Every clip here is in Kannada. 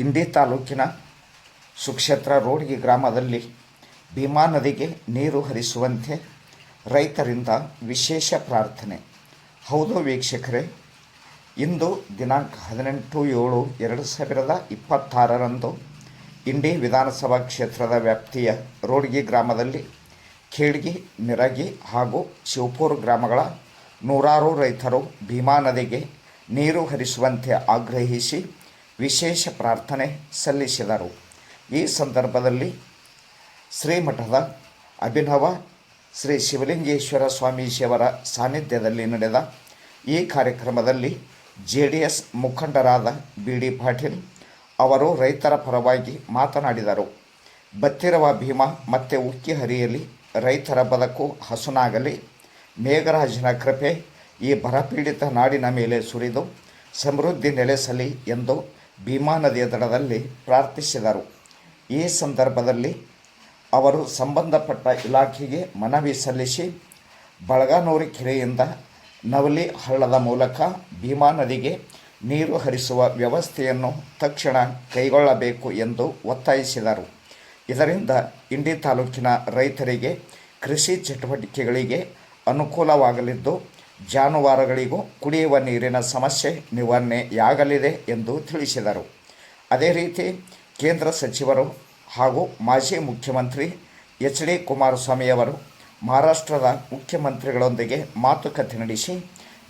ಇಂಡಿ ತಾಲೂಕಿನ ಸುಕ್ಷೇತ್ರ ರೋಡ್ಗಿ ಗ್ರಾಮದಲ್ಲಿ ಭೀಮಾ ನದಿಗೆ ನೀರು ಹರಿಸುವಂತೆ ರೈತರಿಂದ ವಿಶೇಷ ಪ್ರಾರ್ಥನೆ. ಹೌದು ವೀಕ್ಷಕರೇ, ಇಂದು ದಿನಾಂಕ 18/7/2026 ಇಂಡಿ ವಿಧಾನಸಭಾ ಕ್ಷೇತ್ರದ ವ್ಯಾಪ್ತಿಯ ರೋಡ್ಗಿ ಗ್ರಾಮದಲ್ಲಿ ಖೇಡ್ಗಿ, ಮಿರಗಿ ಹಾಗೂ ಶಿವಪುರ ಗ್ರಾಮಗಳ ನೂರಾರು ರೈತರು ಭೀಮಾ ನದಿಗೆ ನೀರು ಹರಿಸುವಂತೆ ಆಗ್ರಹಿಸಿ ವಿಶೇಷ ಪ್ರಾರ್ಥನೆ ಸಲ್ಲಿಸಿದರು. ಈ ಸಂದರ್ಭದಲ್ಲಿ ಶ್ರೀಮಠದ ಅಭಿನವ ಶ್ರೀ ಶಿವಲಿಂಗೇಶ್ವರ ಸ್ವಾಮೀಜಿಯವರ ಸಾನ್ನಿಧ್ಯದಲ್ಲಿ ನಡೆದ ಈ ಕಾರ್ಯಕ್ರಮದಲ್ಲಿ JDS ಮುಖಂಡರಾದ BD ಪಾಟೀಲ್ ಅವರು ರೈತರ ಪರವಾಗಿ ಮಾತನಾಡಿದರು. ಬತ್ತಿರುವ ಭೀಮಾ ಮತ್ತೆ ಉಕ್ಕಿ ಹರಿಯಲಿ, ರೈತರ ಬದುಕು ಹಸುನಾಗಲಿ, ಮೇಘರಾಜನ ಕೃಪೆ ಈ ಬರಪೀಡಿತ ನಾಡಿನ ಮೇಲೆ ಸುರಿದು ಸಮೃದ್ಧಿ ನೆಲೆಸಲಿ ಎಂದು ಭೀಮಾ ನದಿಯ ದಡದಲ್ಲಿ ಪ್ರಾರ್ಥಿಸಿದರು. ಈ ಸಂದರ್ಭದಲ್ಲಿ ಅವರು ಸಂಬಂಧಪಟ್ಟ ಇಲಾಖೆಗೆ ಮನವಿ ಸಲ್ಲಿಸಿ ಬಳಗಾನೂರು ಕೆರೆಯಿಂದ ನವಲಿ ಹಳ್ಳದ ಮೂಲಕ ಭೀಮಾ ನದಿಗೆ ನೀರು ಹರಿಸುವ ವ್ಯವಸ್ಥೆಯನ್ನು ತಕ್ಷಣ ಕೈಗೊಳ್ಳಬೇಕು ಎಂದು ಒತ್ತಾಯಿಸಿದರು. ಇದರಿಂದ ಇಂಡಿ ತಾಲೂಕಿನ ರೈತರಿಗೆ ಕೃಷಿ ಚಟುವಟಿಕೆಗಳಿಗೆ ಅನುಕೂಲವಾಗಲಿದ್ದು ಜಾನುವಾರುಗಳಿಗೂ ಕುಡಿಯುವ ನೀರಿನ ಸಮಸ್ಯೆ ನಿವಾರಣೆಯಾಗಲಿದೆ ಎಂದು ತಿಳಿಸಿದರು. ಅದೇ ರೀತಿ ಕೇಂದ್ರ ಸಚಿವರು ಹಾಗೂ ಮಾಜಿ ಮುಖ್ಯಮಂತ್ರಿ HD ಕುಮಾರಸ್ವಾಮಿಯವರು ಮಹಾರಾಷ್ಟ್ರದ ಮುಖ್ಯಮಂತ್ರಿಗಳೊಂದಿಗೆ ಮಾತುಕತೆ ನಡೆಸಿ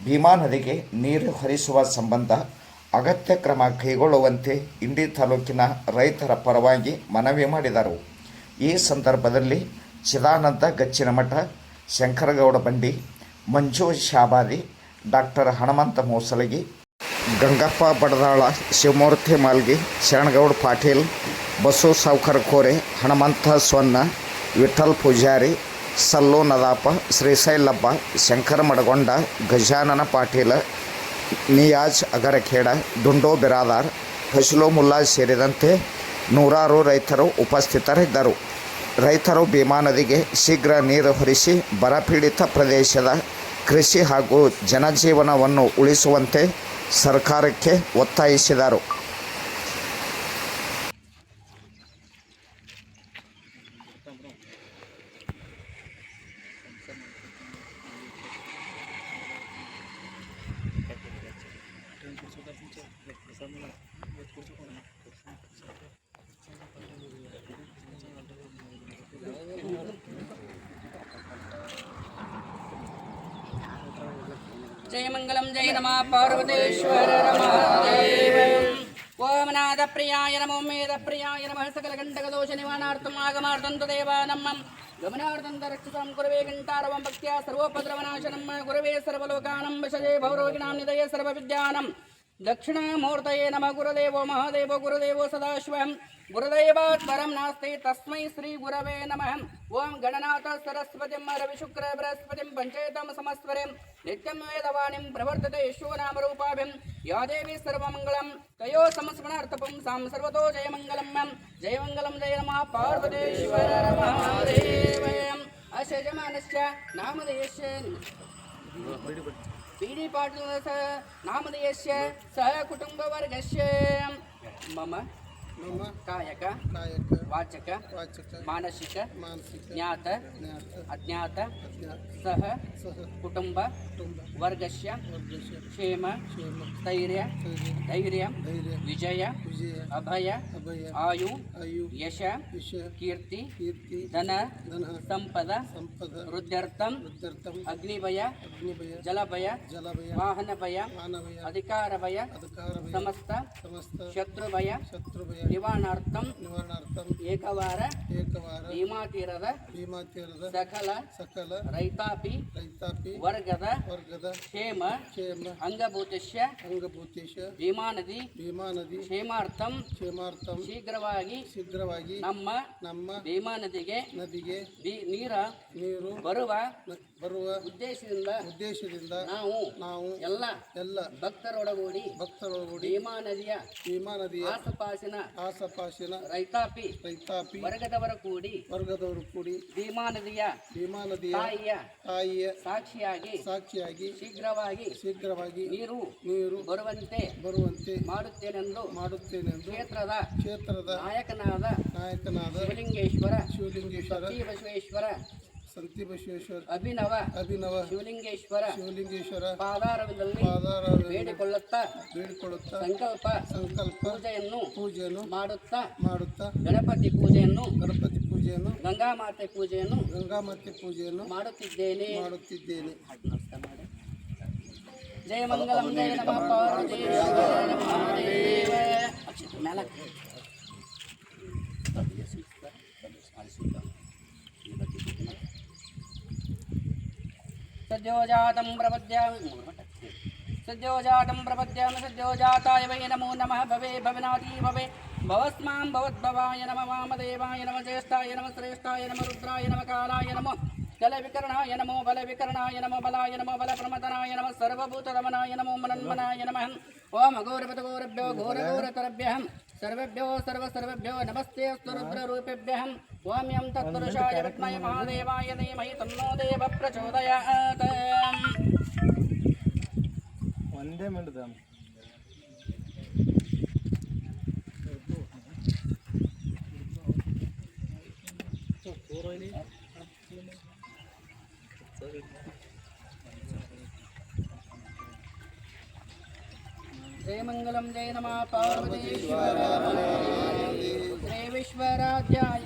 ಭೀಮಾ ನದಿಗೆ ನೀರು ಹರಿಸುವ ಸಂಬಂಧ ಅಗತ್ಯ ಕ್ರಮ ಕೈಗೊಳ್ಳುವಂತೆ ಇಂಡಿ ತಾಲೂಕಿನ ರೈತರ ಪರವಾಗಿ ಮನವಿ ಮಾಡಿದರು. ಈ ಸಂದರ್ಭದಲ್ಲಿ ಚಿದಾನಂದ ಗಚ್ಚಿನಮಠ, ಶಂಕರಗೌಡ ಬಂಡಿ, ಮಂಜು ಶಾಬಾದಿ, ಡಾಕ್ಟರ್ ಹನುಮಂತ ಮೋಸಲಗಿ, ಗಂಗಪ್ಪ ಬಡದಾಳ, ಶಿವಮೂರ್ತಿ ಮಾಲ್ಗಿ, ಶರಣಗೌಡ ಪಾಟೀಲ್, ಬಸು ಸಾವ್ಕರ ಕೋರೆ, ಹನುಮಂತ ಸೊನ್ನ, ವಿಠ್ಠಲ್ ಪೂಜಾರಿ, ಸಲ್ಲು ನದಾಪ, ಶ್ರೀಶೈಲಬ್ಬ, ಶಂಕರ ಮಡಗೊಂಡ, ಗಜಾನನ ಪಾಟೀಲ, ನಿಯಾಜ್ ಅಗರಖೇಡ, ಡುಂಡೋ ಬಿರಾದಾರ್, ಫಸಲು ಮುಲ್ಲಾ ಸೇರಿದಂತೆ ನೂರಾರು ರೈತರು ಉಪಸ್ಥಿತರಿದ್ದರು. ರೈತರು ಭೀಮಾ ನದಿಗೆ ಶೀಘ್ರ ನೀರು ಹರಿಸಿ ಬರಪೀಡಿತ ಪ್ರದೇಶದ ಕೃಷಿ ಹಾಗೂ ಜನಜೀವನವನ್ನು ಉಳಿಸುವಂತೆ ಸರ್ಕಾರಕ್ಕೆ ಒತ್ತಾಯಿಸಿದರು. जय मंगलम जय नमः पार्वतीश्वर महादेव। ओम नाद प्रियाय नमो मेद प्रियाय नमः सकल कंटक दोष निवारणार्थम आगमार्थं तदेव नमः गमनार्थं रक्षसां गुरवे घंटारवं भक्त्या सर्वोपद्रवनाशनं गुरवे सर्वलोकानां विषये भवरोगिणां निधये सर्वविद्यानां दक्षिणामूर्तये नमः। गुरुदेवो महादेवो गुरुदेवो सदाशिवं गुरुदेवात् परं नास्ति तस्मै श्री गुरवे नमः। ओम गणनाथ सरस्वतीं रविशुक्र बृहस्पतिं पंचेतं समस्वरे नित्यं वेदवाणीं प्रवर्तते यशो नाम रूपाभिं या देवी सर्वमङ्गलं तयो समस्मरणार्थं सां सर्वतो जयमङ्गलं जय नमः पार्वतीश्वर महादेव। अस्य यजमानस्य नामधेयस्य BD पाटलस्य नामधेयस्य सह कुटुम्बवर्गस्य मम कायक वाचक मानसिक ज्ञात अज्ञात सह कुटुंब वर्गस्य क्षेम स्थैर्य धैर्य विजय अभय आयु यश कीर्ति धन संपद वृद्ध्यर्थम अग्निभय जलभय वाहनभय अधिकारभय समस्त शत्रुभय निवारणार्थम एकवार भीमा तीರದ सकल रैतापि वर्गद क्षेम अंगभूतस्य भीमा नदी क्षेमार्थम शीघ्रವಾಗಿ ನಮ್ಮ ಭೀಮಾ ನದಿಗೆ ನೀರು ಬರುವ ಉದ್ದೇಶದಿಂದ ನಾವು ಎಲ್ಲ ಭಕ್ತರೊಡಗೂಡಿ ಭೀಮಾ ನದಿಯ ಆಸಪಾಸಿನ ರೈತಾಪಿ ವರ್ಗದವರು ಕೂಡಿ ಭೀಮಾ ನದಿಯ ತಾಯಿಯ ಸಾಕ್ಷಿಯಾಗಿ ಶೀಘ್ರವಾಗಿ ನೀರು ಬರುವಂತೆ ಮಾಡುತ್ತೇನೆಂದು ಕ್ಷೇತ್ರದ ನಾಯಕನಾದ ಶಿವಲಿಂಗೇಶ್ವರ ಸಂತಿ ಬಸವೇಶ್ವರ ಅಭಿನವ ಶಿವಲಿಂಗೇಶ್ವರ ಪಾದಾರವಿಂದಲ್ಲಿ ಬೇಡಿಕೊಳ್ಳುತ್ತಾ ಸಂಕಲ್ಪ ಪೂಜೆಯನ್ನು ಮಾಡುತ್ತಾ ಗಣಪತಿ ಪೂಜೆಯನ್ನು ಗಂಗಾಮಾತೆ ಪೂಜೆಯನ್ನು ಮಾಡುತ್ತಿದ್ದೇನೆ. ಜಯ ಮಂಗಲಂ ಜಯ ನಮಃ ಪಾರ್ವತೀಶ್ವರ ಮಹಾದೇವ. ಸದ್ಯೋಜಾತಂ ಪ್ರಪದ್ಯಾಮಿ ಸದ್ಯೋಜಾತಾಯ ವೈ ನಮೋ ನಮಃ ಭವೆ ಭವನಾತಿ ಭವೆ ಭವಸ್ಮಾಂ ಭವದ್ಭವಾಯ ನಮಃ ವಾಮದೇವಾಯ ನಮಃ ಜ್ಯೇಷ್ಠಾಯ ನಮಃ ಶ್ರೇಷ್ಠಾಯ ನಮಃ ರುದ್ರಾಯ ನಮಃ ಕಾಲಾಯ ನಮಃ ಕಲವಿಕರ್ಣಾಯ ನಮೋ ಬಲವಿಕರ್ಣಾಯ ನಮಃ ಬಲಾಯ ನಮಃ ಬಲಪ್ರಮದನಾಯ ನಮಃ ಸರ್ವಭೂತದಮನಾಯ ನಮೋ ಮನನ್ಮನಾಯ ನಮಃ ಓಂ ಅಘೋರಪತಘೋರಭ್ಯೋ ಘೋರಘೋರತರಭ್ಯಃ ಸರ್ವೇಭ್ಯೋ ಸರ್ವೇಭ್ಯೋ ನಮಸ್ತೆ ಅಸ್ತು ರುದ್ರರೂಪೇಭ್ಯಃ ಓಂ ಯಂ ತತ್ಪುರುಷಾಯ ವಿದ್ಮಹೇ ಮಹಾದೇವಾಯ ಧೀಮಹಿ ತನ್ನೋ ದೇವ ಪ್ರಚೋದಯಾತ್. ಒಂದೇ ಮಿನಿಟ್ जय मंगलम जय नमः पार्वतीश्वर श्री विश्वराध्याय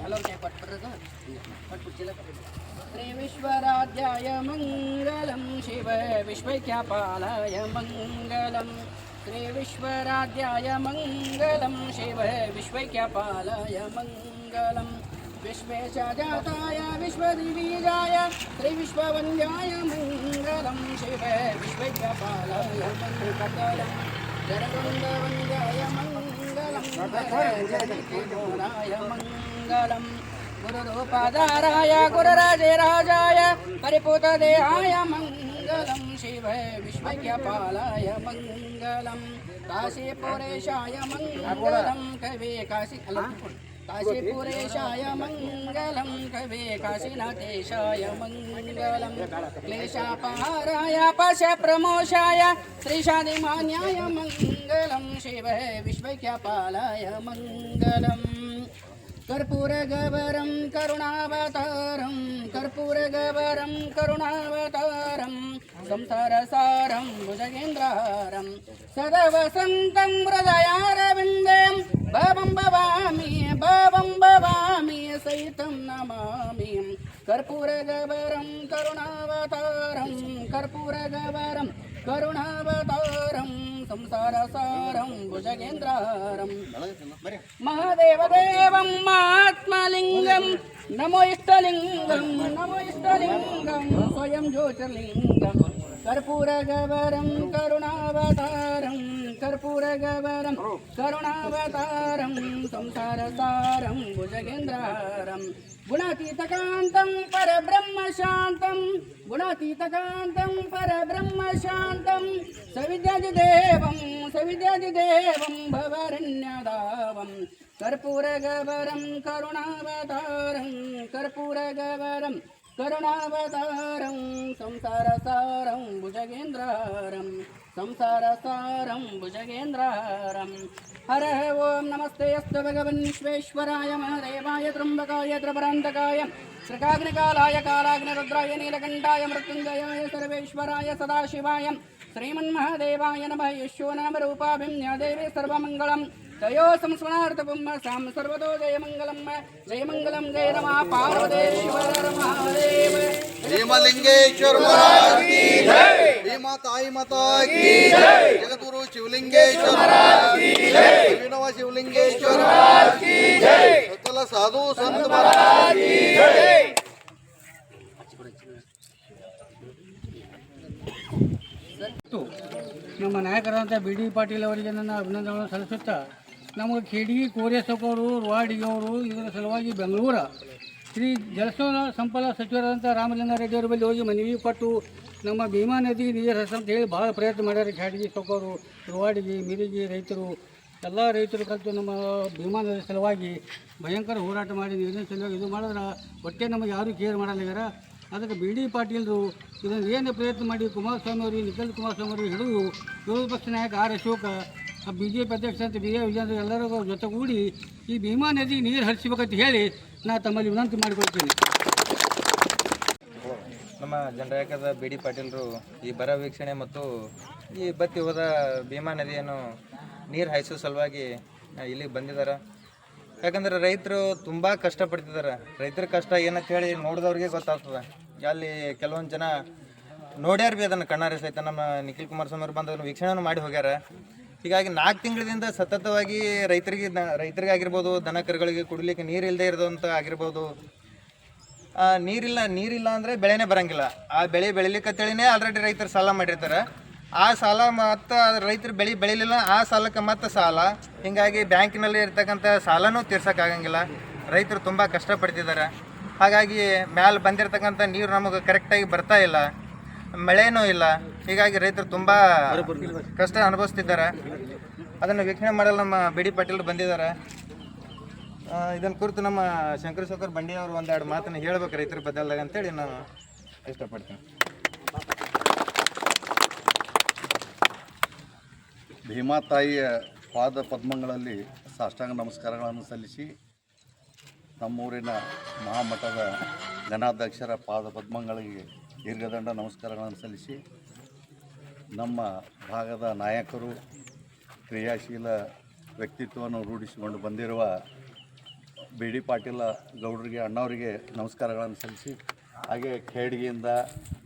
श्री विश्वराध्याय मंगलम शिव विश्वख्यापालाय मंगलम श्री विश्वराध्याय मंगलम शिव विश्वख्यापालाय मंगलम विश्वेशजाताय विश्वदिवीजाय श्री विश्ववन्द्याय मंगलम शिव विश्वख्यापालाय मंगलम जरगुंडवन्द्याय मंगलम जरगुंडाय मंगलम गुरुरूपाधाराय गुरुराजराजाय परिपूतदेहाय मंगलम शिव विश्वख्यापालाय मंगलम काशीपुरेशाय मंगलम कवे काशीपुरेशाय मंगलम कवे काशीनाथेशाय मंगलम क्लेशापहाराय पशप्रमोषाय श्रीशादिमान्याय मंगलम शिव विश्वख्यापालाय मंगलम कर्पूरगवरं करुणावतारं संसारसारं भुजगेन्द्रहारं सदा वसन्तं हृदयारविन्दे भवं भवामि सहितं नमामि कर्पूरगवरं करुणावतारं संसारसारं भुजगेन्द्रहारं महादेवदेवं महात्मलिङ्गं नमो इष्टलिङ्गं स्वयं ज्योतिर्लिङ्गं कर्पूरगवरं करुणावतारं संसारसारं भुजगेन्द्रहारं गुणातीतकान्तं परब्रह्मशान्तं सविद्यादिदेवं भवरण्यदावं कर्पूरगवरं करुणावतारं संसारसारं भुजगेन्द्रहारं हरः ओं नमस्ते अस्तु भगवन् विश्वेश्वराय महादेवाय त्र्यम्बकाय त्रिपुरान्तकाय श्रीकाग्निकालाय कालाग्निरुद्राय नीलकण्ठाय मृत्युञ्जयाय सर्वेश्वराय सदाशिवाय श्रीमन्महादेवाय नमः यशो नाम रूपाभिन्या देवी सर्वमङ्गलं तयो संस्मरणार्थपुंसां सर्वतो जय मंगलम जय नमः पार्वतीश्वर महादेव भीमलिंगेश्वर महाराज की जय भीमा ताई माता की जय जगद्गुरु शिवलिंगेश्वर महाराज की जय अभिनव शिवलिंगेश्वर महाराज की जय सकल साधु संत महाराज की जय ನಮ್ಮ ನಾಯಕರಾದಂಥ ಬಿ ಡಿ ಪಾಟೀಲ್ ಅವರಿಗೆ ನನ್ನ ಅಭಿನಂದನೆಗಳನ್ನು ಸಲ್ಲಿಸುತ್ತಾ ನಮಗೆ ಖೇಡಿ ಕೋರೆಸಕವರು ವಾಡಿಗೆಯವರು ಇದರ ಸಲುವಾಗಿ ಬೆಂಗಳೂರು ಶ್ರೀ ಜಲಸಂಪನ್ಮೂಲ ಸಚಿವರಾದಂಥ ರಾಮಲಿಂಗಾರೆಡ್ಡಿ ಅವರ ಬಳಿ ಹೋಗಿ ಮನವಿ ಕೊಟ್ಟು ನಮ್ಮ ಭೀಮಾ ನದಿ ನೀರು ಹರಿಸಂತ ಹೇಳಿ ಭಾಳ ಪ್ರಯತ್ನ ಮಾಡ್ಯಾರ. ಖಾಡ್ಗಿ ಸೌಕರು, ರುವಾಡಿಗಿ, ಮಿರಿಗಿ ರೈತರು ಎಲ್ಲ ರೈತರು ಕಲಿತು ನಮ್ಮ ಭೀಮಾ ನದಿ ಸಲುವಾಗಿ ಭಯಂಕರ ಹೋರಾಟ ಮಾಡಿ ನೀರಿನ ಸಲುವಾಗಿ ಇದು ಮಾಡಿದ್ರೆ ಒಟ್ಟೆ ನಮಗೆ ಯಾರೂ ಕೇರ್ ಮಾಡಲಾಗ್ಯಾರ. ಅದಕ್ಕೆ ಬಿ ಡಿ ಪಾಟೀಲರು ಇದನ್ನು ಏನು ಪ್ರಯತ್ನ ಮಾಡಿ ಕುಮಾರಸ್ವಾಮಿ ಅವರಿಗೆ, ನಿಖಿಲ್ ಕುಮಾರಸ್ವಾಮಿ ಅವರಿಗೆ ಹಿಡಿದು ವಿರೋಧ ಪಕ್ಷ ನಾಯಕ R Ashoka, B J P ಅಧ್ಯಕ್ಷ ಅಂತ ಬಿ ಎ ವಿಜೇಂದ್ರ ಎಲ್ಲರಿಗೂ ಜೊತೆಗೂಡಿ ಈ ಭೀಮಾ ನದಿ ನೀರು ಹರಿಸಬೇಕಂತ ಹೇಳಿ ನಾ ತಮ್ಮಲ್ಲಿ ವಿನಂತಿ ಮಾಡಿಕೊಳ್ತೀನಿ. ನಮ್ಮ ಜನನಾಯಕದ ಬಿ ಡಿ ಪಾಟೀಲರು ಈ ಬರ ವೀಕ್ಷಣೆ ಮತ್ತು ಈ ಬತ್ತಿ ಹೋದ ಭೀಮಾ ನದಿಯನ್ನು ನೀರು ಹಾಯಿಸೋ ಸಲುವಾಗಿ ಇಲ್ಲಿಗೆ ಬಂದಿದ್ದಾರೆ. ಯಾಕಂದ್ರೆ ರೈತರು ತುಂಬ ಕಷ್ಟಪಡ್ತಿದ್ದಾರೆ. ರೈತರ ಕಷ್ಟ ಏನಂತ ಹೇಳಿ ನೋಡಿದವ್ರಿಗೆ ಗೊತ್ತಾಗ್ತದೆ. ಅಲ್ಲಿ ಕೆಲವೊಂದು ಜನ ನೋಡ್ಯಾರ ಭೀ ಅದನ್ನು ಕಣ್ಣಾರೆ ಸಹಿತ. ನಮ್ಮ ನಿಖಿಲ್ ಕುಮಾರಸ್ವಾಮಿ ಅವರು ಬಂದವರು ವೀಕ್ಷಣೆ ಮಾಡಿ ಹೋಗ್ಯಾರ. ಹೀಗಾಗಿ 4 ತಿಂಗಳಿಂದ ಸತತವಾಗಿ ರೈತರಿಗಾಗಿರ್ಬೋದು, ದನ ಕರುಗಳಿಗೆ ಕುಡಿಲಿಕ್ಕೆ ನೀರು ಇಲ್ಲದೆ ಇರೋದಂತ ಆಗಿರ್ಬೋದು. ನೀರಿಲ್ಲ ಅಂದರೆ ಬೆಳೆನೇ ಬರೋಂಗಿಲ್ಲ. ಆ ಬೆಳೆ ಬೆಳಿಲಿಕ್ಕಂತೇಳಿನೇ ಆಲ್ರೆಡಿ ರೈತರು ಸಾಲ ಮಾಡಿರ್ತಾರೆ. ಆ ಸಾಲ ಮತ್ತು ರೈತರು ಬೆಳಿಲಿಲ್ಲ, ಆ ಸಾಲಕ್ಕೆ ಮತ್ತೆ ಸಾಲ. ಹೀಗಾಗಿ ಬ್ಯಾಂಕಿನಲ್ಲಿ ಇರ್ತಕ್ಕಂಥ ಸಾಲನೂ ತೀರ್ಸೋಕ್ಕಾಗಂಗಿಲ್ಲ. ರೈತರು ತುಂಬ ಕಷ್ಟಪಡ್ತಿದ್ದಾರೆ. ಹಾಗಾಗಿ ಮ್ಯಾಲೆ ಬಂದಿರತಕ್ಕಂಥ ನೀರು ನಮಗೆ ಕರೆಕ್ಟಾಗಿ ಬರ್ತಾ ಇಲ್ಲ, ಮಳೆನೂ ಇಲ್ಲ. ಹೀಗಾಗಿ ರೈತರು ತುಂಬ ಕಷ್ಟ ಅನುಭವಿಸ್ತಿದ್ದಾರೆ. ಅದನ್ನು ವೀಕ್ಷಣೆ ಮಾಡಲು ನಮ್ಮ ಬಿ ಡಿ ಪಾಟೀಲರು ಬಂದಿದ್ದಾರೆ. ಇದನ್ನು ಕುರಿತು ನಮ್ಮ ಶಂಕರ ಸೌಕರ್ ಬಂಡಿ ಅವರು ಒಂದೆರಡು ಮಾತನ್ನು ಹೇಳ್ಬೇಕು ರೈತರ ಬದಲಾಗ ಅಂತೇಳಿ ನಾನು ಇಷ್ಟಪಡ್ತೀನಿ. ಭೀಮಾ ತಾಯಿಯ ಪಾದ ಪದ್ಮಗಳಲ್ಲಿ ಸಾಷ್ಟಾಂಗ ನಮಸ್ಕಾರಗಳನ್ನು ಸಲ್ಲಿಸಿ ನಮ್ಮೂರಿನ ಮಹಾಮಠದ ಘನಾಧ್ಯಕ್ಷರ ಪಾದ ಪದ್ಮಗಳಿಗೆ ದೀರ್ಘದಂಡ ನಮಸ್ಕಾರಗಳನ್ನು ಸಲ್ಲಿಸಿ ನಮ್ಮ ಭಾಗದ ನಾಯಕರು, ಕ್ರಿಯಾಶೀಲ ವ್ಯಕ್ತಿತ್ವವನ್ನು ರೂಢಿಸಿಕೊಂಡು ಬಂದಿರುವ ಬಿ ಡಿ ಪಾಟೀಲ ಗೌಡರಿಗೆ, ಅಣ್ಣವರಿಗೆ ನಮಸ್ಕಾರಗಳನ್ನು ಸಲ್ಲಿಸಿ, ಹಾಗೆ ಖೇಡ್ಗಿಯಿಂದ,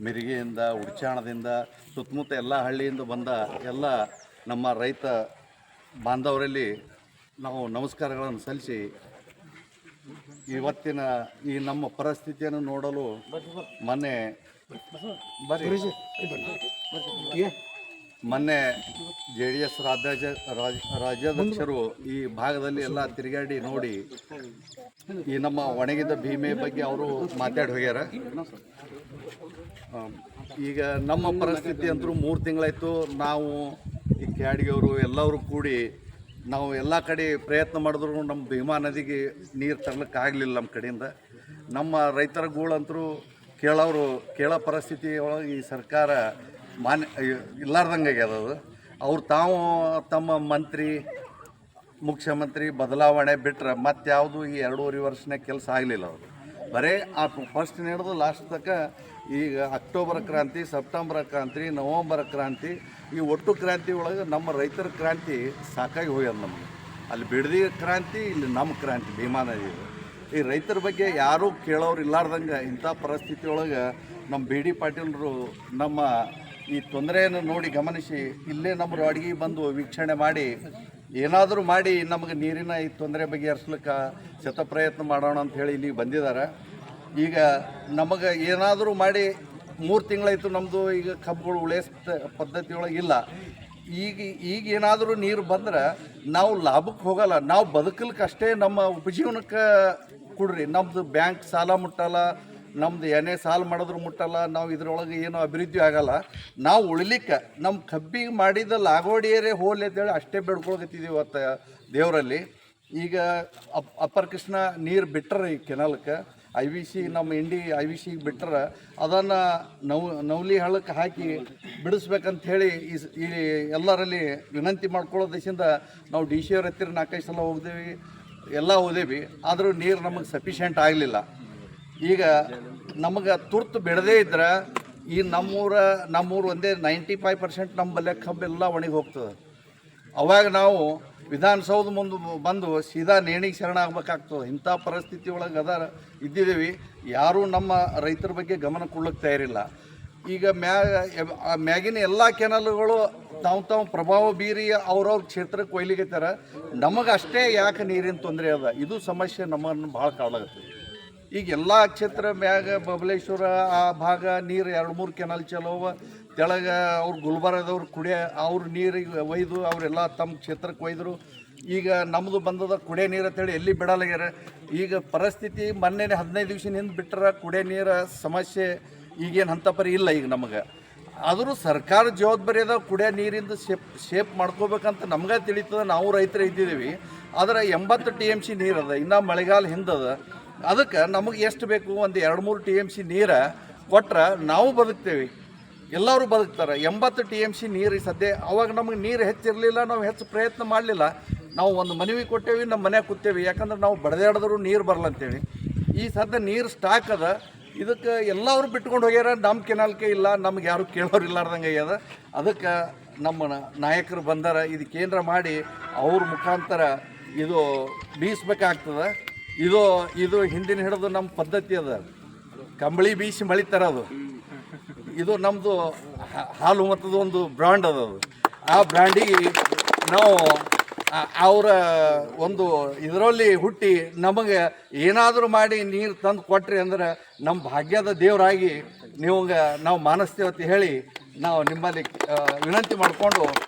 ಮಿರಿಗೆಯಿಂದ, ಉಡ್ಚಾಣದಿಂದ, ಸುತ್ತಮುತ್ತ ಎಲ್ಲ ಹಳ್ಳಿಯಿಂದ ಬಂದ ಎಲ್ಲ ನಮ್ಮ ರೈತ ಬಾಂಧವರಲ್ಲಿ ನಾವು ನಮಸ್ಕಾರಗಳನ್ನು ಸಲ್ಲಿಸಿ, ಇವತ್ತಿನ ಈ ನಮ್ಮ ಪರಿಸ್ಥಿತಿಯನ್ನು ನೋಡಲು ಮೊನ್ನೆ JDS ರಾಜ್ಯಾಧ್ಯಕ್ಷರು ಈ ಭಾಗದಲ್ಲಿ ಎಲ್ಲ ತಿರುಗಾಡಿ ನೋಡಿ ಈ ನಮ್ಮ ಒಣಗಿದ ಭೀಮೆ ಬಗ್ಗೆ ಅವರು ಮಾತಾಡಿ ಹೋಗ್ಯಾರ. ಈಗ ನಮ್ಮ ಪರಿಸ್ಥಿತಿ ಅಂತೂ 3 ತಿಂಗಳಾಯಿತು. ನಾವು ಈ ಕ್ಯಾಡಿಗೆಯವರು ಎಲ್ಲರೂ ಕೂಡಿ ನಾವು ಎಲ್ಲ ಕಡೆ ಪ್ರಯತ್ನ ಮಾಡಿದ್ರು ನಮ್ಮ ಭೀಮಾ ನದಿಗೆ ನೀರು ತರಲಿಕ್ಕಾಗಲಿಲ್ಲ. ನಮ್ಮ ಕಡೆಯಿಂದ ನಮ್ಮ ರೈತರ ಗೋಳಂತರೂ ಕೇಳೋ ಪರಿಸ್ಥಿತಿ ಒಳಗೆ ಈ ಸರ್ಕಾರ ಇಲ್ಲಾರ್ದಂಗೆ ಆಗ್ಯದ. ಅವ್ರು ತಮ್ಮ ಮಂತ್ರಿ, ಮುಖ್ಯಮಂತ್ರಿ ಬದಲಾವಣೆ ಬಿಟ್ಟರೆ ಮತ್ಯಾವುದು ಈ 2.5 ವರ್ಷನೇ ಕೆಲಸ ಆಗಲಿಲ್ಲ. ಅವರು ಬರೀ ಆ ಫಸ್ಟ್ ಹಿಡಿದು ಲಾಸ್ಟ್ ತನಕ ಈಗ ಅಕ್ಟೋಬರ್ ಕ್ರಾಂತಿ, ಸೆಪ್ಟೆಂಬರ್ ಕ್ರಾಂತಿ, ನವಂಬರ್ ಕ್ರಾಂತಿ, ಈ ಒಟ್ಟು ಕ್ರಾಂತಿ ಒಳಗೆ ನಮ್ಮ ರೈತರ ಕ್ರಾಂತಿ ಸಾಕಾಗಿ ಹೋಗ್ಯದ. ನಮಗೆ ಅಲ್ಲಿ ಬಿಡದಿ ಕ್ರಾಂತಿ, ಇಲ್ಲಿ ನಮ್ಮ ಕ್ರಾಂತಿ ಭೀಮಾ ನದಿ. ಈ ರೈತರ ಬಗ್ಗೆ ಯಾರೂ ಕೇಳೋರು ಇಲ್ಲಾರ್ದಂಗೆ ಇಂಥ ಪರಿಸ್ಥಿತಿ ಒಳಗೆ ನಮ್ಮ ಬಿ ಡಿ ಪಾಟೀಲರು ನಮ್ಮ ಈ ತೊಂದರೆಯನ್ನು ನೋಡಿ ಗಮನಿಸಿ ಇಲ್ಲೇ ನಮ್ಮ ಅಡುಗೆ ಬಂದು ವೀಕ್ಷಣೆ ಮಾಡಿ ಏನಾದರೂ ಮಾಡಿ ನಮಗೆ ನೀರಿನ ಈ ತೊಂದರೆ ಬಗೆಹರಿಸ್ಲಿಕ್ಕೆ ಶತಪ್ರಯತ್ನ ಮಾಡೋಣ ಅಂತ ಹೇಳಿ ಇಲ್ಲಿ ಬಂದಿದ್ದಾರೆ. ಈಗ ನಮಗೆ ಏನಾದರೂ ಮಾಡಿ 3 ತಿಂಗಳಾಯಿತು ನಮ್ಮದು ಈಗ ಕಬ್ಬುಗಳು ಉಳಿಸ್ ಪದ್ಧತಿ ಒಳಗೆ ಇಲ್ಲ. ಈಗ ಏನಾದರೂ ನೀರು ಬಂದ್ರೆ ನಾವು ಲಾಭಕ್ಕೆ ಹೋಗಲ್ಲ, ನಾವು ಬದುಕಲಿಕ್ಕೆ ಅಷ್ಟೇ, ನಮ್ಮ ಉಪಜೀವನಕ್ಕೆ ಕೊಡ್ರಿ. ನಮ್ಮದು ಬ್ಯಾಂಕ್ ಸಾಲ ಮುಟ್ಟಲ್ಲ, ನಮ್ದು ಏನೇ ಸಾಲ ಮಾಡಿದ್ರು ಮುಟ್ಟಲ್ಲ, ನಾವು ಇದರೊಳಗೆ ಏನೂ ಅಭಿವೃದ್ಧಿ ಆಗಲ್ಲ. ನಾವು ಉಳಿಲಿಕ್ಕೆ ನಮ್ಮ ಕಬ್ಬಿಗೆ ಮಾಡಿದ ಲಾಗೋಡಿಯರೇ ಹೋಲಿ ಅಂತೇಳಿ ಅಷ್ಟೇ ಬೇಡ್ಕೊಳಕತ್ತಿದ್ದೀವಿ ಇವತ್ತು ದೇವರಲ್ಲಿ. ಈಗ ಅಪ್ಪರ್ ಕೃಷ್ಣ ನೀರು ಬಿಟ್ಟರೆ ಈ ಕೆನಾಲಕ್ಕೆ IVC ನಮ್ಮ IVC ಬಿಟ್ಟರೆ ಅದನ್ನು ನವಲಿ ಹಳ್ಳಕ್ಕೆ ಹಾಕಿ ಬಿಡಿಸ್ಬೇಕಂತ ಹೇಳಿ ಈ ಎಲ್ಲರಲ್ಲಿ ವಿನಂತಿ ಮಾಡ್ಕೊಳ್ಳೋದೇಶಿಂದ ನಾವು DC ಅವ್ರ ಹತ್ತಿರ 4-5 ಸಲ ಹೋದೇವಿ. ಆದರೂ ನೀರು ನಮಗೆ ಸಫಿಷಿಯೆಂಟ್ ಆಗಲಿಲ್ಲ. ಈಗ ನಮಗೆ ತುರ್ತು ಬಿಡದೇ ಇದ್ರೆ ಈ ನಮ್ಮೂರು ಒಂದೇ 95% ನಮ್ಮಲ್ಲೇ ಕಬ್ಬೆಲ್ಲ ಒಣಗಿ ಹೋಗ್ತದೆ. ಅವಾಗ ನಾವು ವಿಧಾನಸೌಧ ಮುಂದೆ ಬಂದು ಸೀದಾ ನೇಣಿಗೆ ಶರಣ ಆಗ್ಬೇಕಾಗ್ತದೆ. ಇಂಥ ಪರಿಸ್ಥಿತಿ ಒಳಗೆ ಇದ್ದಿದ್ದೀವಿ. ಯಾರೂ ನಮ್ಮ ರೈತರ ಬಗ್ಗೆ ಗಮನ ಕೊಡ್ಲಿಕ್ಕೆ ತಯಾರಿಲ್ಲ. ಈಗ ಮ್ಯಾಗಿನ ಎಲ್ಲ ಕೆನಲ್ಗಳು ತಾವು ಪ್ರಭಾವ ಬೀರಿ ಅವ್ರವ್ರ ಕ್ಷೇತ್ರಕ್ಕೆ ಒಯ್ಲಿಕತ್ತಾರ. ನಮಗೆ ಅಷ್ಟೇ ಯಾಕೆ ನೀರಿನ ತೊಂದರೆ ಅದ, ಇದು ಸಮಸ್ಯೆ ನಮ್ಮನ್ನು ಭಾಳ ಕಾಡಾಗತ್ತೆ. ಈಗ ಎಲ್ಲ ಕ್ಷೇತ್ರ ಮ್ಯಾಗ ಬಬಲೇಶ್ವರ ಆ ಭಾಗ ನೀರು 2-3 ಕೆನಾಲ್ ಚಲೋವ, ತೆಳಗೆ ಅವ್ರು ಗುಲ್ಬರ್ಗದವ್ರು ಅವ್ರ ನೀರಿಗೆ ಒಯ್ದು ಅವರೆಲ್ಲ ತಮ್ಮ ಕ್ಷೇತ್ರಕ್ಕೆ ಒಯ್ದರು. ಈಗ ನಮ್ಮದು ಬಂದದ ಕುಡಿಯೋ ನೀರು ಅಂತೇಳಿ ಎಲ್ಲಿ ಬಿಡಲಾಗ್ಯಾರ. ಈಗ ಪರಿಸ್ಥಿತಿ ಮೊನ್ನೆ 15 ದಿವಸ ಹಿಂದೆ ಬಿಟ್ಟರೆ ಕುಡಿಯೋ ನೀರ ಸಮಸ್ಯೆ ಈಗೇನು ಅಂಥ ಪರಿ ಇಲ್ಲ ಈಗ ನಮಗೆ. ಆದರೂ ಸರ್ಕಾರ ಜವಾಬ್ದಾರಿ ಅದ ಕುಡಿಯೋ ನೀರಿಂದ ಶೇಪ್ ಮಾಡ್ಕೋಬೇಕಂತ ನಮ್ಗೆ ತಿಳಿತದ. ನಾವು ರೈತರು ಇದ್ದಿದ್ದೀವಿ. ಆದರೆ 80 TMC ನೀರದ, ಇನ್ನು ಮಳೆಗಾಲ ಹಿಂದದ. ಅದಕ್ಕೆ ನಮಗೆ ಎಷ್ಟು ಬೇಕು, ಒಂದು 2-3 TMC ನೀರು ಕೊಟ್ರೆ ನಾವು ಬದುಕ್ತೇವೆ, ಎಲ್ಲರೂ ಬದುಕ್ತಾರೆ. 80 TMC ನೀರು ಸದ್ಯ ಅವಾಗ ನಮಗೆ ನೀರು ಹೆಚ್ಚಿರಲಿಲ್ಲ, ನಾವು ಹೆಚ್ಚು ಪ್ರಯತ್ನ ಮಾಡಲಿಲ್ಲ. ನಾವು ಒಂದು ಮನವಿ ಕೊಟ್ಟೇವಿ, ನಮ್ಮ ಮನ್ಯಾಗ ಕೂತೇವಿ, ಯಾಕಂದ್ರೆ ನಾವು ಬಡದಾಡಿದ್ರು ನೀರು ಬರಲ್ಲ ಅಂತೇಳಿ. ಈ ಸದ್ಯ ನೀರು ಸ್ಟಾಕ್ ಅದ. ಇದಕ್ಕೆ ಎಲ್ಲರೂ ಬಿಟ್ಕೊಂಡು ಹೋಗ್ಯಾರ. ನಮ್ಮ ಕೆನಾಲ್ಕೆ ಇಲ್ಲ, ನಮ್ಗೆ ಯಾರು ಕೇಳೋರು ಇಲ್ಲಾರ್ದಂಗೆ ಆಗ್ಯದ. ಅದಕ್ಕೆ ನಮ್ಮ ನಾಯಕರು ಬಂದಾರ, ಇದಕ್ಕೇನಾರ ಮಾಡಿ ಅವ್ರ ಮುಖಾಂತರ ಇದು ಬೀಸ್ಬೇಕಾಗ್ತದೆ. ಇದು ಹಿಂದಿನ ಹಿಡಿದು ನಮ್ಮ ಪದ್ಧತಿ ಅದ, ಕಂಬಳಿ ಬೀಸಿ ಮಳಿತಾರ. ಇದು ನಮ್ಮದು ಹಾಲು ಮತ್ತದ ಒಂದು ಬ್ರ್ಯಾಂಡ್ ಅದು. ಆ ಬ್ರ್ಯಾಂಡಿಗೆ ನಾವು ಅವರ ಒಂದು ಇದರಲ್ಲಿ ಹುಟ್ಟಿ ನಮಗೆ ಏನಾದರೂ ಮಾಡಿ ನೀರು ತಂದು ಕೊಟ್ರಿ ಅಂದ್ರೆ ನಮ್ಮ ಭಾಗ್ಯದ ದೇವರಾಗಿ ನಾವು ಮಾನಿಸ್ತೇವೆ ಅಂತ ಹೇಳಿ ನಾವು ನಿಮ್ಮಲ್ಲಿ ವಿನಂತಿ ಮಾಡಿಕೊಂಡು